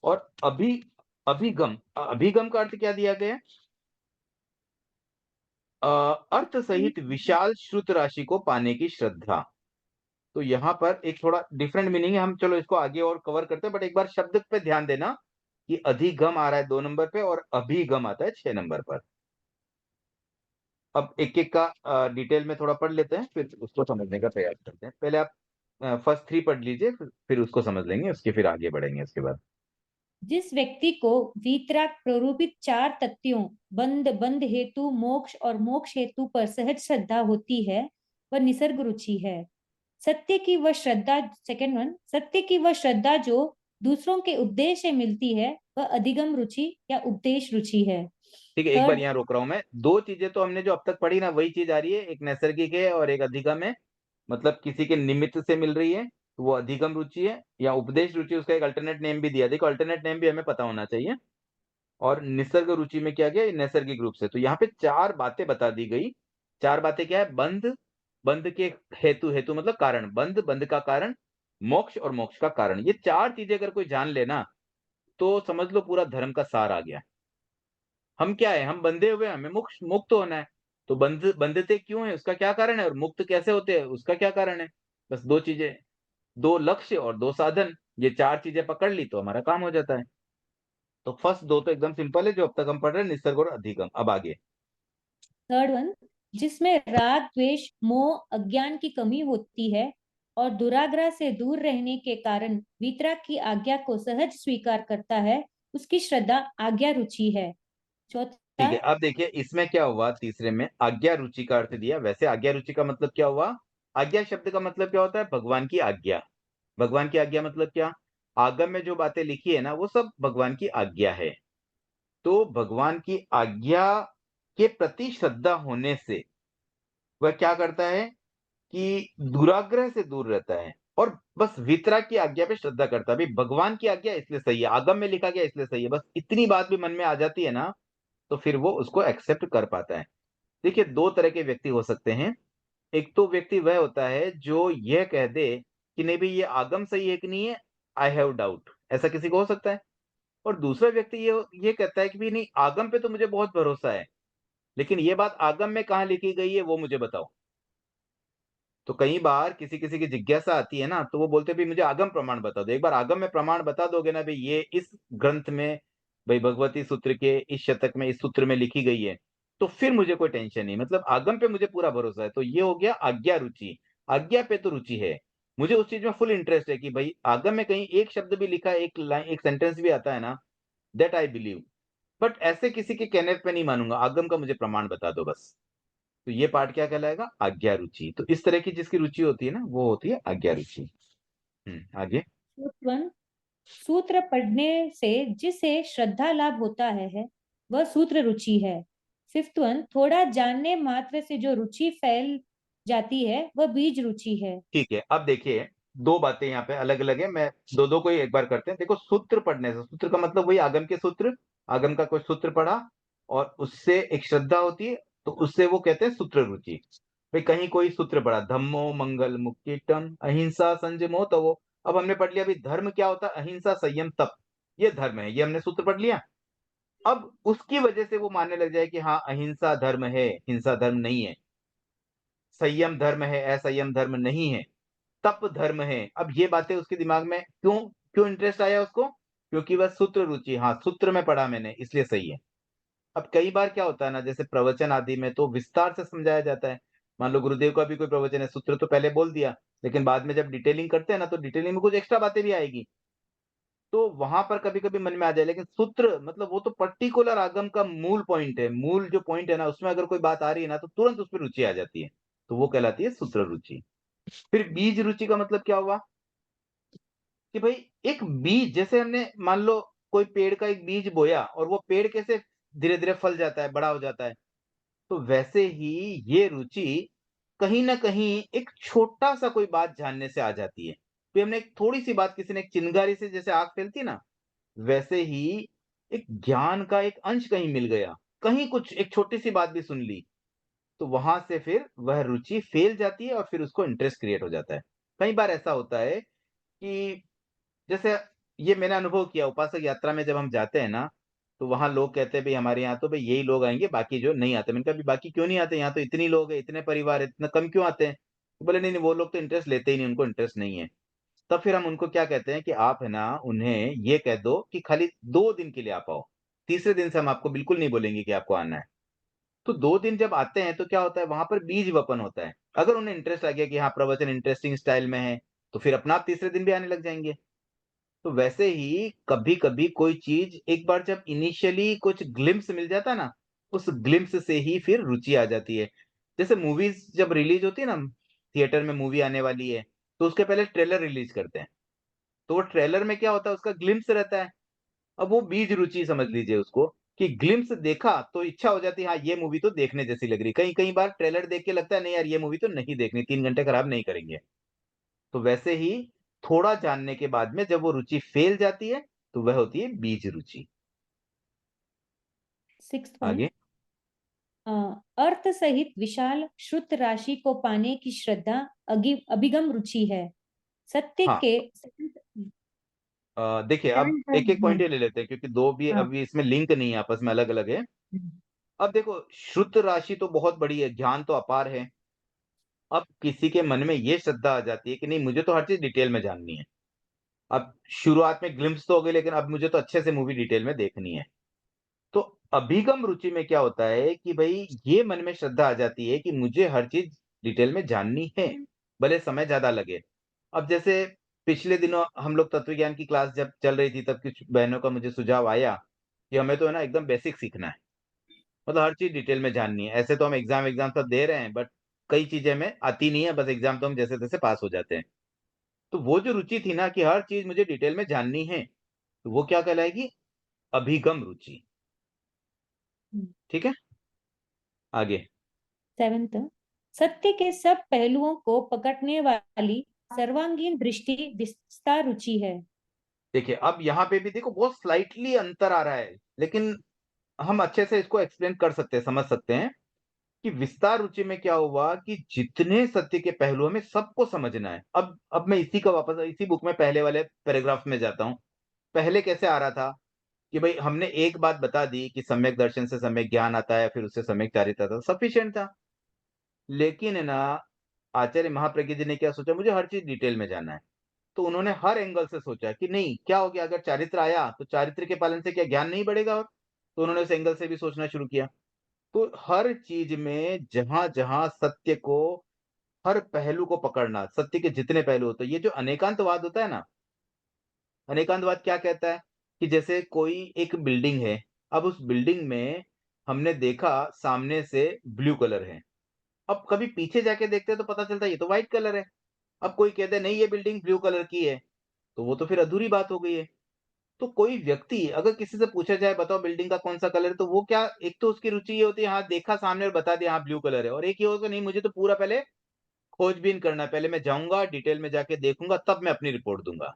और अभिगम, अभिगम का अर्थ क्या दिया गया है, अ, अर्थ सहित विशाल श्रुत राशि को पाने की श्रद्धा। तो यहाँ पर एक थोड़ा डिफरेंट मीनिंग है, हम चलो इसको आगे और कवर करते हैं, बट एक बार शब्द पे ध्यान देना कि अधिगम आ रहा है 2 नंबर पे, और अभिगम आता है 6 नंबर पर। अब एक एक का डिटेल में थोड़ा पढ़ लेते हैं, फिर उसको समझने का प्रयास करते हैं। पहले आप फर्स्ट 3 पढ़ लीजिए, फिर उसको समझ लेंगे, उसके फिर आगे बढ़ेंगे उसके बाद। जिस व्यक्ति को वीतराग प्ररूपित 4 तथ्यों बंध हेतु मोक्ष और मोक्ष हेतु पर सहज श्रद्धा होती है वह निसर्ग रुचि है। सत्य की वह श्रद्धा, सेकंड वन, सत्य की वह श्रद्धा जो दूसरों के उपदेश से मिलती है वह अधिगम रुचि या उपदेश रुचि है। ठीक है, एक बार थर्ड, यहाँ रोक रहा हूं मैं। दो चीजें तो हमने जो अब तक पढ़ी ना वही चीज आ रही है, एक नैसर्गिक है और एक अधिगम है। मतलब किसी के निमित्त से मिल रही है तो वो अधिगम रुचि है, या उपदेश रुचि, उसका एक अल्टरनेट नेम भी दिया। देखो अल्टरनेट नेम भी हमें पता होना चाहिए। और निसर्ग रुचि में क्या गया, नैसर्गिक रूप से। तो यहाँ पे 4 बातें बता दी गई। 4 बातें क्या है? बंध, बंध के हेतु, हेतु मतलब कारण, बंध, बंध का कारण, मोक्ष और मोक्ष का कारण। ये 4 चीजें अगर कोई जान लेना तो समझ लो पूरा धर्म का सार आ गया। हम क्या है? हम बंधे हुए हैं, हमें मुक्त मुक्त होना है। तो बंधते क्यों है, उसका क्या कारण है, और मुक्त कैसे होते हैं उसका क्या कारण है। बस 2 चीजें, 2 लक्ष्य और 2 साधन। ये 4 चीजें पकड़ ली तो हमारा काम हो जाता है। तो फर्स्ट 2 तो एकदम सिंपल है जो अब तक हम पढ़ रहे हैं, निसर्ग और अधिगम। अब आगे। थर्ड वन, जिसमें राग द्वेष मोह अज्ञान की कमी होती है और दुराग्रह से दूर रहने के कारण वीतराग की आज्ञा को सहज स्वीकार करता है, उसकी श्रद्धा आज्ञा रुचि है। ठीक चौथा, है, अब देखिए इसमें क्या हुआ, तीसरे में आज्ञा रुचि का अर्थ दिया। वैसे आज्ञा रुचि का मतलब क्या हुआ? आज्ञा शब्द का मतलब क्या होता है? भगवान की आज्ञा। भगवान की आज्ञा मतलब क्या? आगम में जो बातें लिखी है ना वो सब भगवान की आज्ञा है। तो भगवान की आज्ञा के प्रति श्रद्धा होने से वह क्या करता है कि दुराग्रह से दूर रहता है और बस वितरा की आज्ञा पे श्रद्धा करता है। भाई भगवान की आज्ञा इसलिए सही है, आगम में लिखा गया इसलिए सही है, बस इतनी बात भी मन में आ जाती है ना तो फिर वो उसको एक्सेप्ट कर पाता है। देखिए 2 तरह के व्यक्ति हो सकते हैं। एक तो व्यक्ति वह होता है जो यह कह दे कि नहीं भाई ये आगम सही है कि नहीं है, आई हैव डाउट, ऐसा किसी को हो सकता है। और दूसरा व्यक्ति ये कहता है कि भी नहीं, आगम पे तो मुझे बहुत भरोसा है, लेकिन ये बात आगम में कहाँ लिखी गई है वो मुझे बताओ। तो कई बार किसी किसी की जिज्ञासा आती है ना तो वो बोलते हैं भाई मुझे आगम प्रमाण बता दो। एक बार आगम में प्रमाण बता दोगे ना भाई ये इस ग्रंथ में, भाई भगवती सूत्र के इस शतक में इस सूत्र में लिखी गई है, तो फिर मुझे कोई टेंशन नहीं। मतलब आगम पे मुझे पूरा भरोसा है। तो ये हो गया आज्ञा रुचि। आज्ञा पे तो रुचि है, मुझे उस चीज में फुल इंटरेस्ट है कि भाई आगम में कहीं एक शब्द भी लिखा है, एक लाइन एक सेंटेंस भी आता है ना, दैट आई बिलीव। बट ऐसे किसी के कहने पे नहीं मानूंगा, आगम का मुझे प्रमाण बता दो बस। तो ये पार्ट क्या कहलाएगा? आज्ञा रुचि। तो इस तरह की जिसकी रुचि होती है ना वो होती है आज्ञा रुचि। आगे। फोर्थ वन, सूत्र पढ़ने से जिसे श्रद्धा लाभ होता है वह सूत्र रुचि है। फिफ्थ वन, थोड़ा जानने मात्र से जो रुचि फैल जाती है वह बीज रुचि है। ठीक है, अब देखिए 2 बातें यहाँ पे अलग अलग है, मैं दो दो को ही एक बार करते हैं। देखो सूत्र पढ़ने से, सूत्र का मतलब वही आगम के सूत्र, आगम का कोई सूत्र पढ़ा और उससे एक श्रद्धा होती है तो उससे वो कहते हैं सूत्र रुचि। भाई कहीं कोई सूत्र पढ़ा, धम्मो मंगल मुक्तिटम अहिंसा संयमो तवो। अब हमने पढ़ लिया भाई धर्म क्या होता है, अहिंसा संयम तप, ये धर्म है, ये हमने सूत्र पढ़ लिया। अब उसकी वजह से वो मानने लग जाए कि हाँ अहिंसा धर्म है, हिंसा धर्म नहीं है, संयम धर्म है, असंयम धर्म नहीं है, तप धर्म है। अब ये बातें उसके दिमाग में क्यों क्यों इंटरेस्ट आया उसको? क्योंकि वह सूत्र रुचि, हाँ सूत्र में पढ़ा मैंने इसलिए सही है। अब कई बार क्या होता है ना, जैसे प्रवचन आदि में तो विस्तार से समझाया जाता है। मान लो गुरुदेव का भी कोई प्रवचन है, सूत्र तो पहले बोल दिया, लेकिन बाद में जब डिटेलिंग करते हैं ना तो डिटेलिंग में कुछ एक्स्ट्रा बातें भी आएगी, तो वहां पर कभी कभी मन में आ जाए। लेकिन सूत्र मतलब वो तो पर्टिकुलर आगम का मूल पॉइंट है, मूल जो पॉइंट है ना उसमें अगर कोई बात आ रही है ना तो तुरंत उस पर रुचि आ जाती है, तो वो कहलाती है सूत्र रुचि। फिर बीज रुचि का मतलब क्या हुआ कि भाई एक बीज, जैसे हमने मान लो कोई पेड़ का एक बीज बोया और वो पेड़ कैसे धीरे धीरे फल जाता है, बड़ा हो जाता है, तो वैसे ही ये रुचि कहीं ना कहीं एक छोटा सा कोई बात जानने से आ जाती है। तो हमने एक थोड़ी सी बात, किसी ने एक चिंगारी से जैसे आग फैलती ना, वैसे ही एक ज्ञान का एक अंश कहीं मिल गया, कहीं कुछ एक छोटी सी बात भी सुन ली, तो वहां से फिर वह रुचि फैल जाती है और फिर उसको इंटरेस्ट क्रिएट हो जाता है। कई बार ऐसा होता है कि जैसे ये मैंने अनुभव किया, उपासक यात्रा में जब हम जाते हैं ना तो वहां लोग कहते हैं भाई हमारे यहाँ तो भाई यही लोग आएंगे, बाकी जो नहीं आते। मैंने कहा भाई बाकी क्यों नहीं आते, यहाँ तो इतनी लोग हैं, इतने परिवार है, इतना कम क्यों आते हैं? तो बोले नहीं नहीं वो लोग तो इंटरेस्ट लेते ही नहीं, उनको इंटरेस्ट नहीं है। तब फिर हम उनको क्या कहते हैं कि आप है ना उन्हें ये कह दो कि खाली 2 दिन के लिए आप आओ, तीसरे दिन से हम आपको बिल्कुल नहीं बोलेंगे कि आपको आना है। तो 2 दिन जब आते हैं तो क्या होता है, वहां पर बीज वपन होता है। अगर उन्हें इंटरेस्ट आ गया कि हाँ प्रवचन इंटरेस्टिंग स्टाइल में है तो फिर अपना आप तीसरे दिन भी आने लग जाएंगे। तो वैसे ही कभी-कभी कोई चीज़ एक बार जब इनिशियली कुछ ग्लिम्प्स मिल जाता है ना, उस ग्लिम्प्स से ही फिर रुचि आ जाती है। जैसे मूवीज़ जब रिलीज़ होती है ना, थिएटर में मूवी आने वाली है, तो उसके पहले ट्रेलर रिलीज़ करते हैं। तो वो ट्रेलर में क्या होता है, उसका ग्लिम्प्स रहता है। अब वो बीज रुचि समझ लीजिए उसको, कि ग्लिम्प्स देखा तो इच्छा हो जाती है, हाँ, ये मूवी तो देखने जैसी लग रही है। कई-कई बार ट्रेलर देख के लगता है नहीं यार ये मूवी तो नहीं देखनी, 3 घंटे खराब नहीं करेंगे। तो वैसे ही थोड़ा जानने के बाद में जब वो रुचि फैल जाती है, तो वह होती है बीज रुचि। 6th आगे। पॉइंट, अर्थ सहित विशाल श्रुत राशि को पाने की श्रद्धा अभिगम रुचि है। सत्य हाँ, के देखिए अब 7 पॉइंट एक-एक पॉइंट हाँ ही ले लेते हैं क्योंकि 2 भी हाँ अभी इसमें लिंक नहीं है, आपस में अलग-अलग है। अब देखो श्रुत राशि तो बहुत बड़ी है, ज्ञान तो अपार है। अब किसी के मन में ये श्रद्धा आ जाती है कि नहीं मुझे तो हर चीज़ डिटेल में जाननी है। अब शुरुआत में ग्लिम्प्स तो हो गई लेकिन अब मुझे तो अच्छे से मूवी डिटेल में देखनी है। तो अभिगम रुचि में क्या होता है कि भई ये मन में श्रद्धा आ जाती है कि मुझे हर चीज़ डिटेल में जाननी है, भले समय ज़्यादा लगे। अब जैसे पिछले दिनों हम लोग तत्व ज्ञान की क्लास जब चल रही थी तब कुछ बहनों का मुझे सुझाव आया कि हमें तो है ना एकदम बेसिक सीखना है। मतलब हर चीज़ डिटेल में जाननी है। ऐसे तो हम एग्ज़ाम सब दे रहे हैं बट कई चीज़ें हमें आती नहीं है, बस एग्ज़ाम तो हम जैसे-तैसे पास हो जाते हैं। तो वो जो रुचि थी ना कि हर चीज़ मुझे डिटेल में जाननी है, तो वो क्या कहलाएगी? अभिगम रुचि। ठीक है? आगे। 7th, सत्य के सब पहलुओं को पकड़ने वाली सर्वांगीण दृष्टि विस्तार रुचि है। देखिए, अब यहाँ पे भी देखो बहुत स्लाइटली अंतर आ रहा है, लेकिन हम अच्छे से इसको एक्सप्लेन कर सकते हैं, समझ सकते हैं कि विस्तार रुचि में क्या हुआ कि जितने सत्य के पहलू हमें सबको समझना है। अब मैं इसी का वापस इसी बुक में पहले वाले पैराग्राफ में जाता हूँ। पहले कैसे आ रहा था कि भई हमने एक बात बता दी कि सम्यक दर्शन से सम्यक ज्ञान आता है, फिर उससे सम्यक चारित्र्य आता है, सफिशिएंट था। लेकिन है ना, आचार्य महाप्रज्ञ जी ने क्या सोचा मुझे हर चीज़ डिटेल में जानना है। तो उन्होंने हर एंगल से सोचा कि नहीं, क्या हो गया अगर चारित्र आया, तो चारित्र के पालन से क्या ज्ञान नहीं बढ़ेगा और? तो उन्होंने उस एंगल से भी सोचना शुरू किया। तो हर चीज़ में जहाँ-जहाँ सत्य को हर पहलू को पकड़ना, सत्य के जितने पहलू होते हैं, ये जो अनेकांतवाद होता है ना, अनेकांतवाद क्या कहता है कि जैसे कोई एक बिल्डिंग है, अब उस बिल्डिंग में हमने देखा सामने से ब्लू कलर है। अब कभी पीछे जाके देखते हैं तो पता चलता है ये तो व्हाइट कलर है। अब कोई कहता है नहीं ये बिल्डिंग ब्लू कलर की है, तो वो तो फिर अधूरी बात हो गई है। तो कोई व्यक्ति अगर किसी से पूछा जाए बताओ बिल्डिंग का कौन-सा कलर है, तो वो क्या एक तो उसकी रुचि ये होती है हाँ, देखा सामने और बता दिया हाँ, ब्लू कलर है और एक ये होगा नहीं मुझे तो पूरा पहले खोजबीन करना है, पहले मैं जाऊँगा डिटेल में जाके देखूँगा तब मैं अपनी रिपोर्ट दूँगा।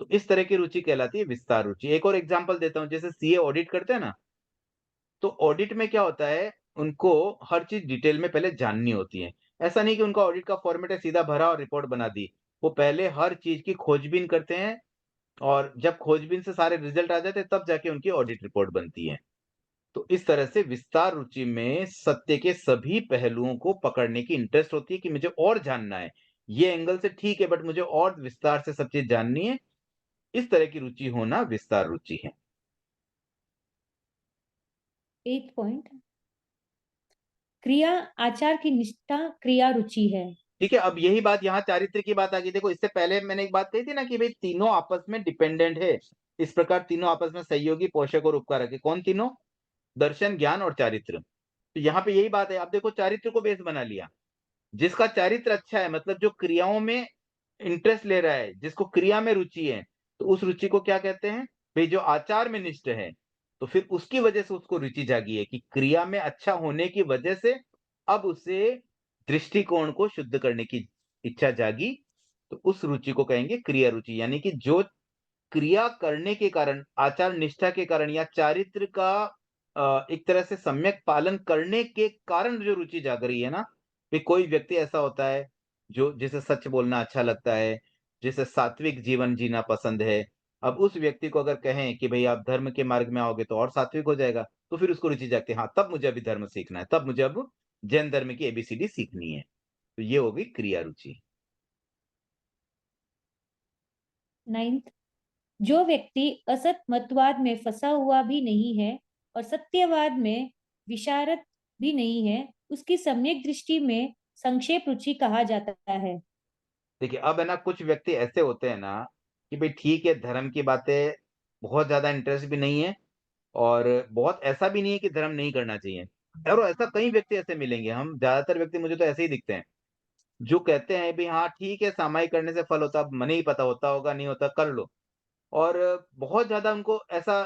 तो इस तरह की रुचि कहलाती है विस्तार रुचि। एक और एग्ज़ाम्पल देता हूँ जैसे सीए ऑडिट करते हैं ना, तो ऑडिट में क्या होता है उनको हर चीज़ डिटेल में पहले जाननी होती है। ऐसा नहीं कि उनका ऑडिट का फॉर्मेट है सीधा भरा और रिपोर्ट बना दी। वो पहले हर चीज़ की खोजबीन करते हैं और जब खोजबीन से सारे रिजल्ट आ जाते हैं तब जाके उनकी ऑडिट रिपोर्ट बनती है। तो इस तरह से विस्तार रुचि में सत्य के सभी पहलुओं को पकड़ने की इंटरेस्ट होती है कि मुझे और जानना है। ये एंगल से ठीक है बट मुझे और विस्तार से सब चीज़ जाननी है। इस तरह की रुचि होना विस्तार रुचि है। 8th पॉइंट, क्रिया आचार की निष्ठा क्रिया रुचि है। ठीक है, अब यही बात यहाँ चारित्र्य की बात आ गई। देखो इससे पहले मैंने एक बात कही थी ना कि भई तीनों आपस में डिपेंडेंट है। इस प्रकार तीनों आपस में सहयोगी, पोषक और उपकारक है। कौन तीनों? दर्शन, ज्ञान और चारित्र्य। तो यहाँ पे यही बात है। आप देखो चारित्र्य को बेस बना लिया। जिसका चारित्र्य अच्छा है मतलब जो क्रियाओं में इंटरेस्ट ले रहा है, जिसको क्रिया में रुचि है, तो उस रुचि को क्या कहते हैं? भई जो आचार में निष्ठ है, तो फिर उसकी वजह से उसको रुचि जागी है कि क्रिया में अच्छा होने की वजह से अब उसे दृष्टिकोण को शुद्ध करने की इच्छा जागी, तो उस रुचि को कहेंगे क्रिया रुचि। यानी कि जो क्रिया करने के कारण, आचार निष्ठा के कारण या चारित्र का एक तरह से सम्यक पालन करने के कारण जो रुचि जाग रही है ना, कि कोई व्यक्ति ऐसा होता है, जो जिसे सच बोलना अच्छा लगता है, जिसे सात्विक जीवन जीना पसंद है। अब उस व्यक्ति को अगर कहें कि भई आप धर्म के मार्ग में आओगे तो और सात्विक हो जाएगा, तो फिर उसको रुचि जागती है, हाँ, तब मुझे अभी धर्म सीखना है, तब मुझे अब जैन धर्म की एबीसीडी सीखनी है। तो ये हो गई क्रिया रुचि। 9th, जो व्यक्ति असत मतवाद में फंसा हुआ भी नहीं है और सत्यवाद में विशारद भी नहीं है, उसकी सम्यक दृष्टि में संक्षेप रुचि कहा जाता है। देखिए, अब है ना कुछ व्यक्ति ऐसे होते हैं ना, कि भाई ठीक है, धर्म की बातें बहुत ज़्यादा इंटरेस्ट भी नहीं है और बहुत ऐसा भी नहीं है कि धर्म नहीं करना चाहिए। और ऐसा कई व्यक्ति ऐसे मिलेंगे, हम ज़्यादातर व्यक्ति मुझे तो ऐसे ही दिखते हैं, जो कहते हैं भई हाँ, ठीक है, सामायिक करने से फल होता है, अब मने ही पता होता होगा, नहीं होता, कर लो। और बहुत ज़्यादा उनको ऐसा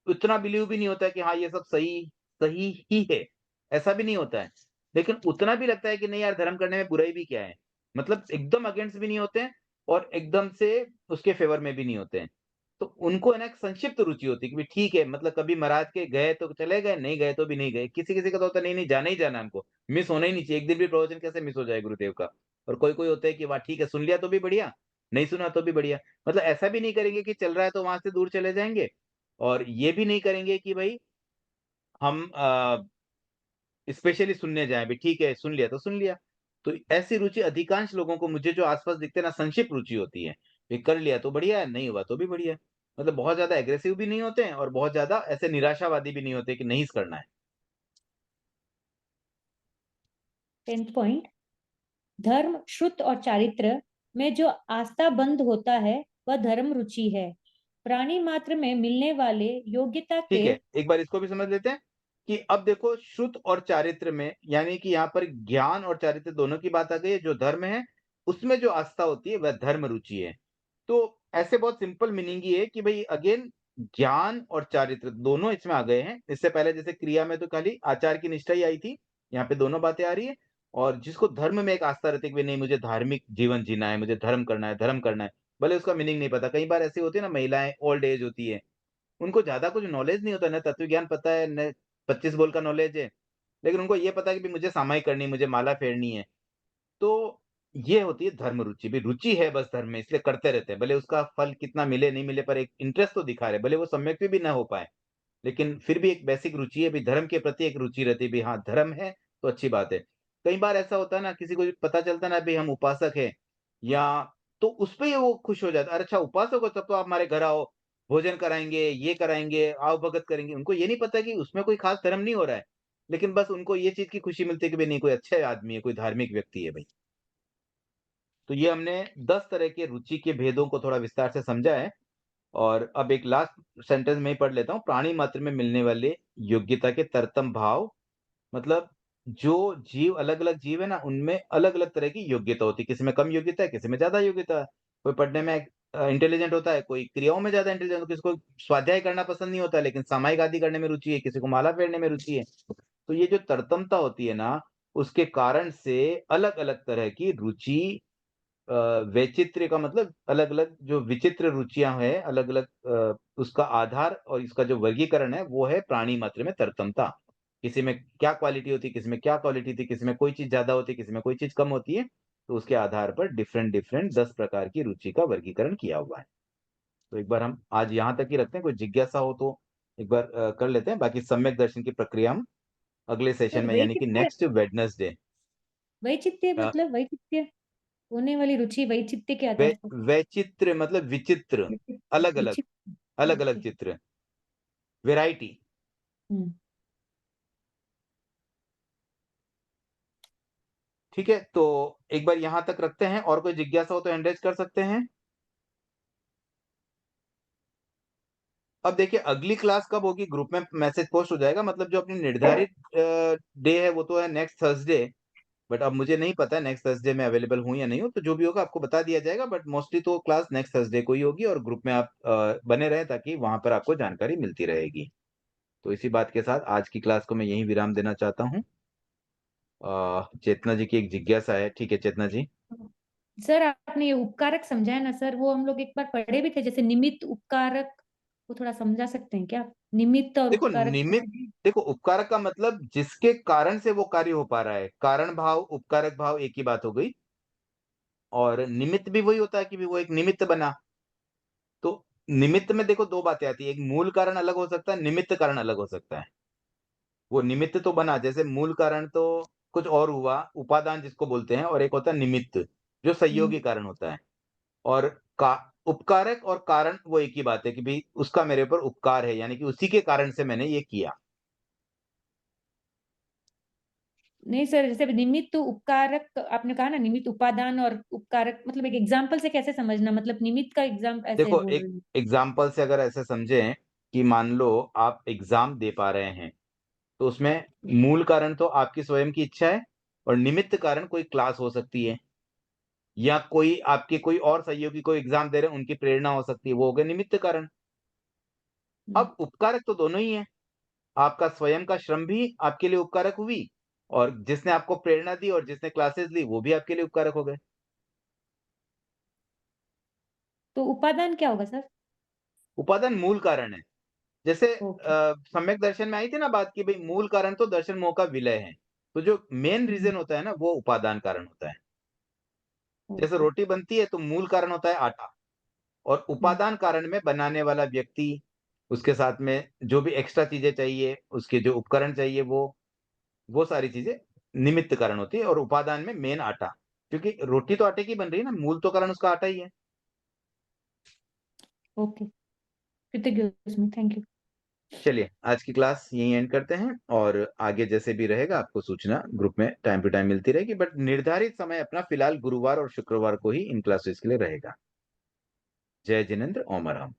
उतना बिलीव भी नहीं होता है कि हाँ, ये सब सही सही ही है, ऐसा भी नहीं होता है। लेकिन उतना भी लगता है कि नहीं यार, धर्म करने में बुराई भी क्या है? मतलब एकदम अगेंस्ट भी नहीं होते हैं और एकदम से उसके फ़ेवर में भी नहीं होते हैं। तो उनको है ना एक संक्षिप्त रुचि होती है कि भई ठीक है, मतलब कभी महाराज के गए तो चले गए, नहीं गए तो भी नहीं गए। किसी-किसी का तो होता है नहीं-नहीं जाना ही जाना है हमको, मिस होना ही नहीं चाहिए। एक दिन भी प्रवचन कैसे मिस हो जाए गुरुदेव का? और कोई-कोई होता है कि वाह ठीक है, सुन लिया तो भी बढ़िया, नहीं सुना तो भी बढ़िया। मतलब ऐसा भी नहीं करेंगे कि चल रहा है तो वहाँ से दूर चले जाएँगे और ये भी नहीं करेंगे कि भई हम स्पेशली सुनने जाएँ भई ठीक है, सुन लिया तो सुन लिया। तो ऐसी रुचि अधिकांश लोगों को मुझे जो आस-पास दिखते हैं ना संक्षिप्त रुचि होती है। ये कर लिया तो बढ़िया है, नहीं हुआ तो भी बढ़िया है। मतलब बहुत ज़्यादा एग्रेसिव भी नहीं होते हैं और बहुत ज़्यादा ऐसे निराशावादी भी नहीं होते कि नहीं करना है। 10th पॉइंट, धर्म, श्रुत और चारित्र में जो आस्था बंद होता है वह धर्म रुचि है। प्राणी मात्र में मिलने वाले योग्यता ठीक के है, एक बार इसको भी समझ लेते हैं कि अब देखो श्रुत और चारित्र में यानी कि यहाँ पर ज्ञान और चारित्र दोनों की बात आ गई है। जो धर्म है, उसमें जो आस्था होती है वह धर्म रुचि है। तो ऐसे बहुत सिंपल मीनिंग ये है कि भई अगेन ज्ञान और चारित्र दोनों इसमें आ गए हैं। इससे पहले जैसे क्रिया में तो खाली आचार की निष्ठा ही आई थी, यहाँ पे दोनों बातें आ रही है। और जिसको धर्म में एक आस्था रहती है कि भई नहीं मुझे धार्मिक जीवन जीना है, मुझे धर्म करना है, भले उसका मीनिंग नहीं पता। कई बार ऐसी होती है ना महिलाएँ ओल्ड एज होती है, उनको ज़्यादा कुछ नॉलेज नहीं होता, ना तत्व ज्ञान पता है, न 25 बोल का नॉलेज है, लेकिन उनको ये पता है कि भई मुझे सामायिक करनी है, मुझे माला फेरनी है। तो ये होती है धर्म रुचि, भई रुचि है बस धर्म में इसलिए करते रहते हैं, भले उसका फल कितना मिले नहीं मिले पर एक इंटरेस्ट तो दिखा रहे हैं, भले वो सम्यक भी ना हो पाए, लेकिन फिर भी एक बेसिक रुचि है, भई धर्म के प्रति एक रुचि रहती है, भई हाँ, धर्म है तो अच्छी बात है। कई बार ऐसा होता है ना किसी को पता चलता है ना भई हम उपासक हैं या तो उसपे ही वो खुश हो जाता है, अरे अच्छा उपासक हो तब तो आप हमारे घर आओ, भोजन कराएँगे, ये कराएँगे, आओ भगत करेंगे। उनको ये नहीं पता कि उसमें कोई खास धर्म नहीं हो रहा है, लेकिन बस उनको ये चीज़ की खुशी मिलती है कि भई नहीं कोई अच्छा आदमी है, कोई धार्मिक व्यक्ति है भई। तो ये हमने 10 तरह के रुचि के भेदों को थोड़ा विस्तार से समझा है और अब एक लास्ट सेंटेंस मैं ही पढ़ लेता हूँ। प्राणी मात्र में मिलने वाले योग्यता के तरतम भाव मतलब जो जीव अलग-अलग जीव है ना, उनमें अलग-अलग तरह की योग्यता होती है। किसी में कम योग्यता है, किसी में ज़्यादा योग्यता है। कोई पढ़ने में इंटेलिजेंट होता है, कोई क्रियाओं में ज़्यादा इंटेलिजेंट किसी को स्वाध्याय करना पसंद नहीं होता, लेकिन सामायिक आदि करने में रुचि है, किसी को माला फेरने में रुचि है। तो ये जो तरतमता होती है ना, उसके कारण से अलग-अलग तरह की रुचि अ, वैचित्र्य का मतलब अलग-अलग जो विचित्र रुचियाँ हैं, अलग-अलग उसका आधार और इसका जो वर्गीकरण है, वो है प्राणी मात्र में तरतमता। किसी में क्या क्वालिटी होती है, किसी में क्या क्वालिटी थी, किसी में कोई चीज़ ज़्यादा होती है, किसी में कोई चीज़ कम होती है, तो उसके आधार पर डिफरेंट 10 प्रकार की रुचि का वर्गीकरण किया हुआ है। तो एक बार हम आज यहाँ तक ही रखते हैं, कोई जिज्ञासा हो तो एक बार कर लेते हैं, बाकी सम्यक दर्शन की प्रक्रिया हम अगले सेशन सर में यानी कि वैचित्र्य, नेक्स्ट वेडनेसडे वैचित्र्य अ, मतलब वैचित्र्य होने वाली रुचि वैचित्र्य के वै आधार पर। वैचित्र मतलब विचित्र, विचित्र अलग-अलग, विचित्र अलग-अलग ओके। चित्र, वैरायटी। हम्म। ठीक है? तो एक बार यहाँ तक रखते हैं और कोई जिज्ञासा हो तो हैंड रेज़ कर सकते हैं। अब देखिए अगली क्लास कब होगी ग्रुप में मैसेज पोस्ट हो जाएगा मतलब जो अपनी निर्धारित डे है वो तो है नेक्स्ट थर्सडे बट अब मुझे नहीं पता है नेक्स्ट थर्सडे मैं अवेलेबल हूँ या नहीं हूँ, तो जो भी होगा आपको बता दिया जाएगा बट मोस्टली तो क्लास नेक्स्ट थर्सडे को ही होगी और ग्रुप में आप बने रहें ताकि वहाँ पर आपको जानकारी मिलती रहेगी। तो इसी बात के साथ आज की क्लास को मैं यहीं विराम देना चाहता हूँ। चेतना जी की एक जिज्ञासा है, ठीक है चेतना जी? सर आपने ये उपकारक समझाया ना सर, वो हम लोग एक बार पढ़े भी थे, जैसे निमित्त उपकारक, वो थोड़ा समझा सकते हैं क्या? निमित्त और देखो उपकारक निमित्त देखो उपकारक का मतलब जिसके कारण से वो कार्य हो पा रहा है। कारण भाव, उपकारक भाव एक ही बात हो गई और निमित्त भी वही होता है कि भी वो एक निमित्त बना। तो निमित्त में देखो 2 बातें आती हैं, एक मूल कारण अलग हो सकता है, निमित्त कारण अलग हो सकता है। वो निमित्त तो बना जैसे मूल कारण तो कुछ और हुआ, उपादान जिसको बोलते हैं और एक होता है निमित्त, जो हम्म। सहयोगी कारण होता है। और का उपकारक और कारण वो एक ही बात है कि भई उसका मेरे ऊपर उपकार है, यानी कि उसी के कारण से मैंने ये किया। नहीं सर, जैसे निमित्त उपकारक आपने कहा ना, निमित्त उपादान और उपकारक, मतलब एक एग्जाम्पल से कैसे समझना, मतलब निमित्त का एग्जाम ऐसे देखो, बोल एक रही हूँ। एग्जाम्पल से अगर ऐसे समझें कि मान लो आप एग्जाम दे पा रहे हैं, तो उसमें मूल कारण तो आपकी स्वयं की इच्छा है, और निमित्त कारण कोई क्लास हो सकती है, या कोई आपके कोई और सहयोगी कोई एग्जाम दे रहे हैं, उनकी प्रेरणा हो सकती है, वो हो गए निमित्त कारण। अब उपकारक तो दोनों ही है, आपका स्वयं का श्रम भी आपके लिए उपकारक हुई, और जिसने आपको प्रेरणा दी और जिसने क्लासेस ली वो भी आपके लिए उपकारक हो गए। तो उपादान क्या होगा सर? उपादान मूल कारण है। जैसे ओके। सम्यक दर्शन में आई थी ना बात की भाई मूल कारण तो दर्शन मोह का विलय है। तो जो मेन रीजन होता है ना वो उपादान कारण होता है। जैसे ओके। रोटी बनती है तो मूल कारण होता है आटा, और उपादान कारण में बनाने वाला व्यक्ति, उसके साथ में जो भी एक्स्ट्रा चीजें चाहिए, उसके जो उपकरण चाहिए, वो सारी चीजें निमित्त कारण होती है, और उपादान में मेन आटा, क्योंकि रोटी तो आटे की बन रही है ना, मूल तो कारण उसका आटा ही है। ओके, कृतज्ञ, थैंक यू। चलिए आज की क्लास यहीं एंड करते हैं, और आगे जैसे भी रहेगा आपको सूचना ग्रुप में टाइम टू टाइम मिलती रहेगी, बट निर्धारित समय अपना फिलहाल गुरुवार और शुक्रवार को ही इन क्लासेस के लिए रहेगा। जय जिनेंद्र, ओम आराम।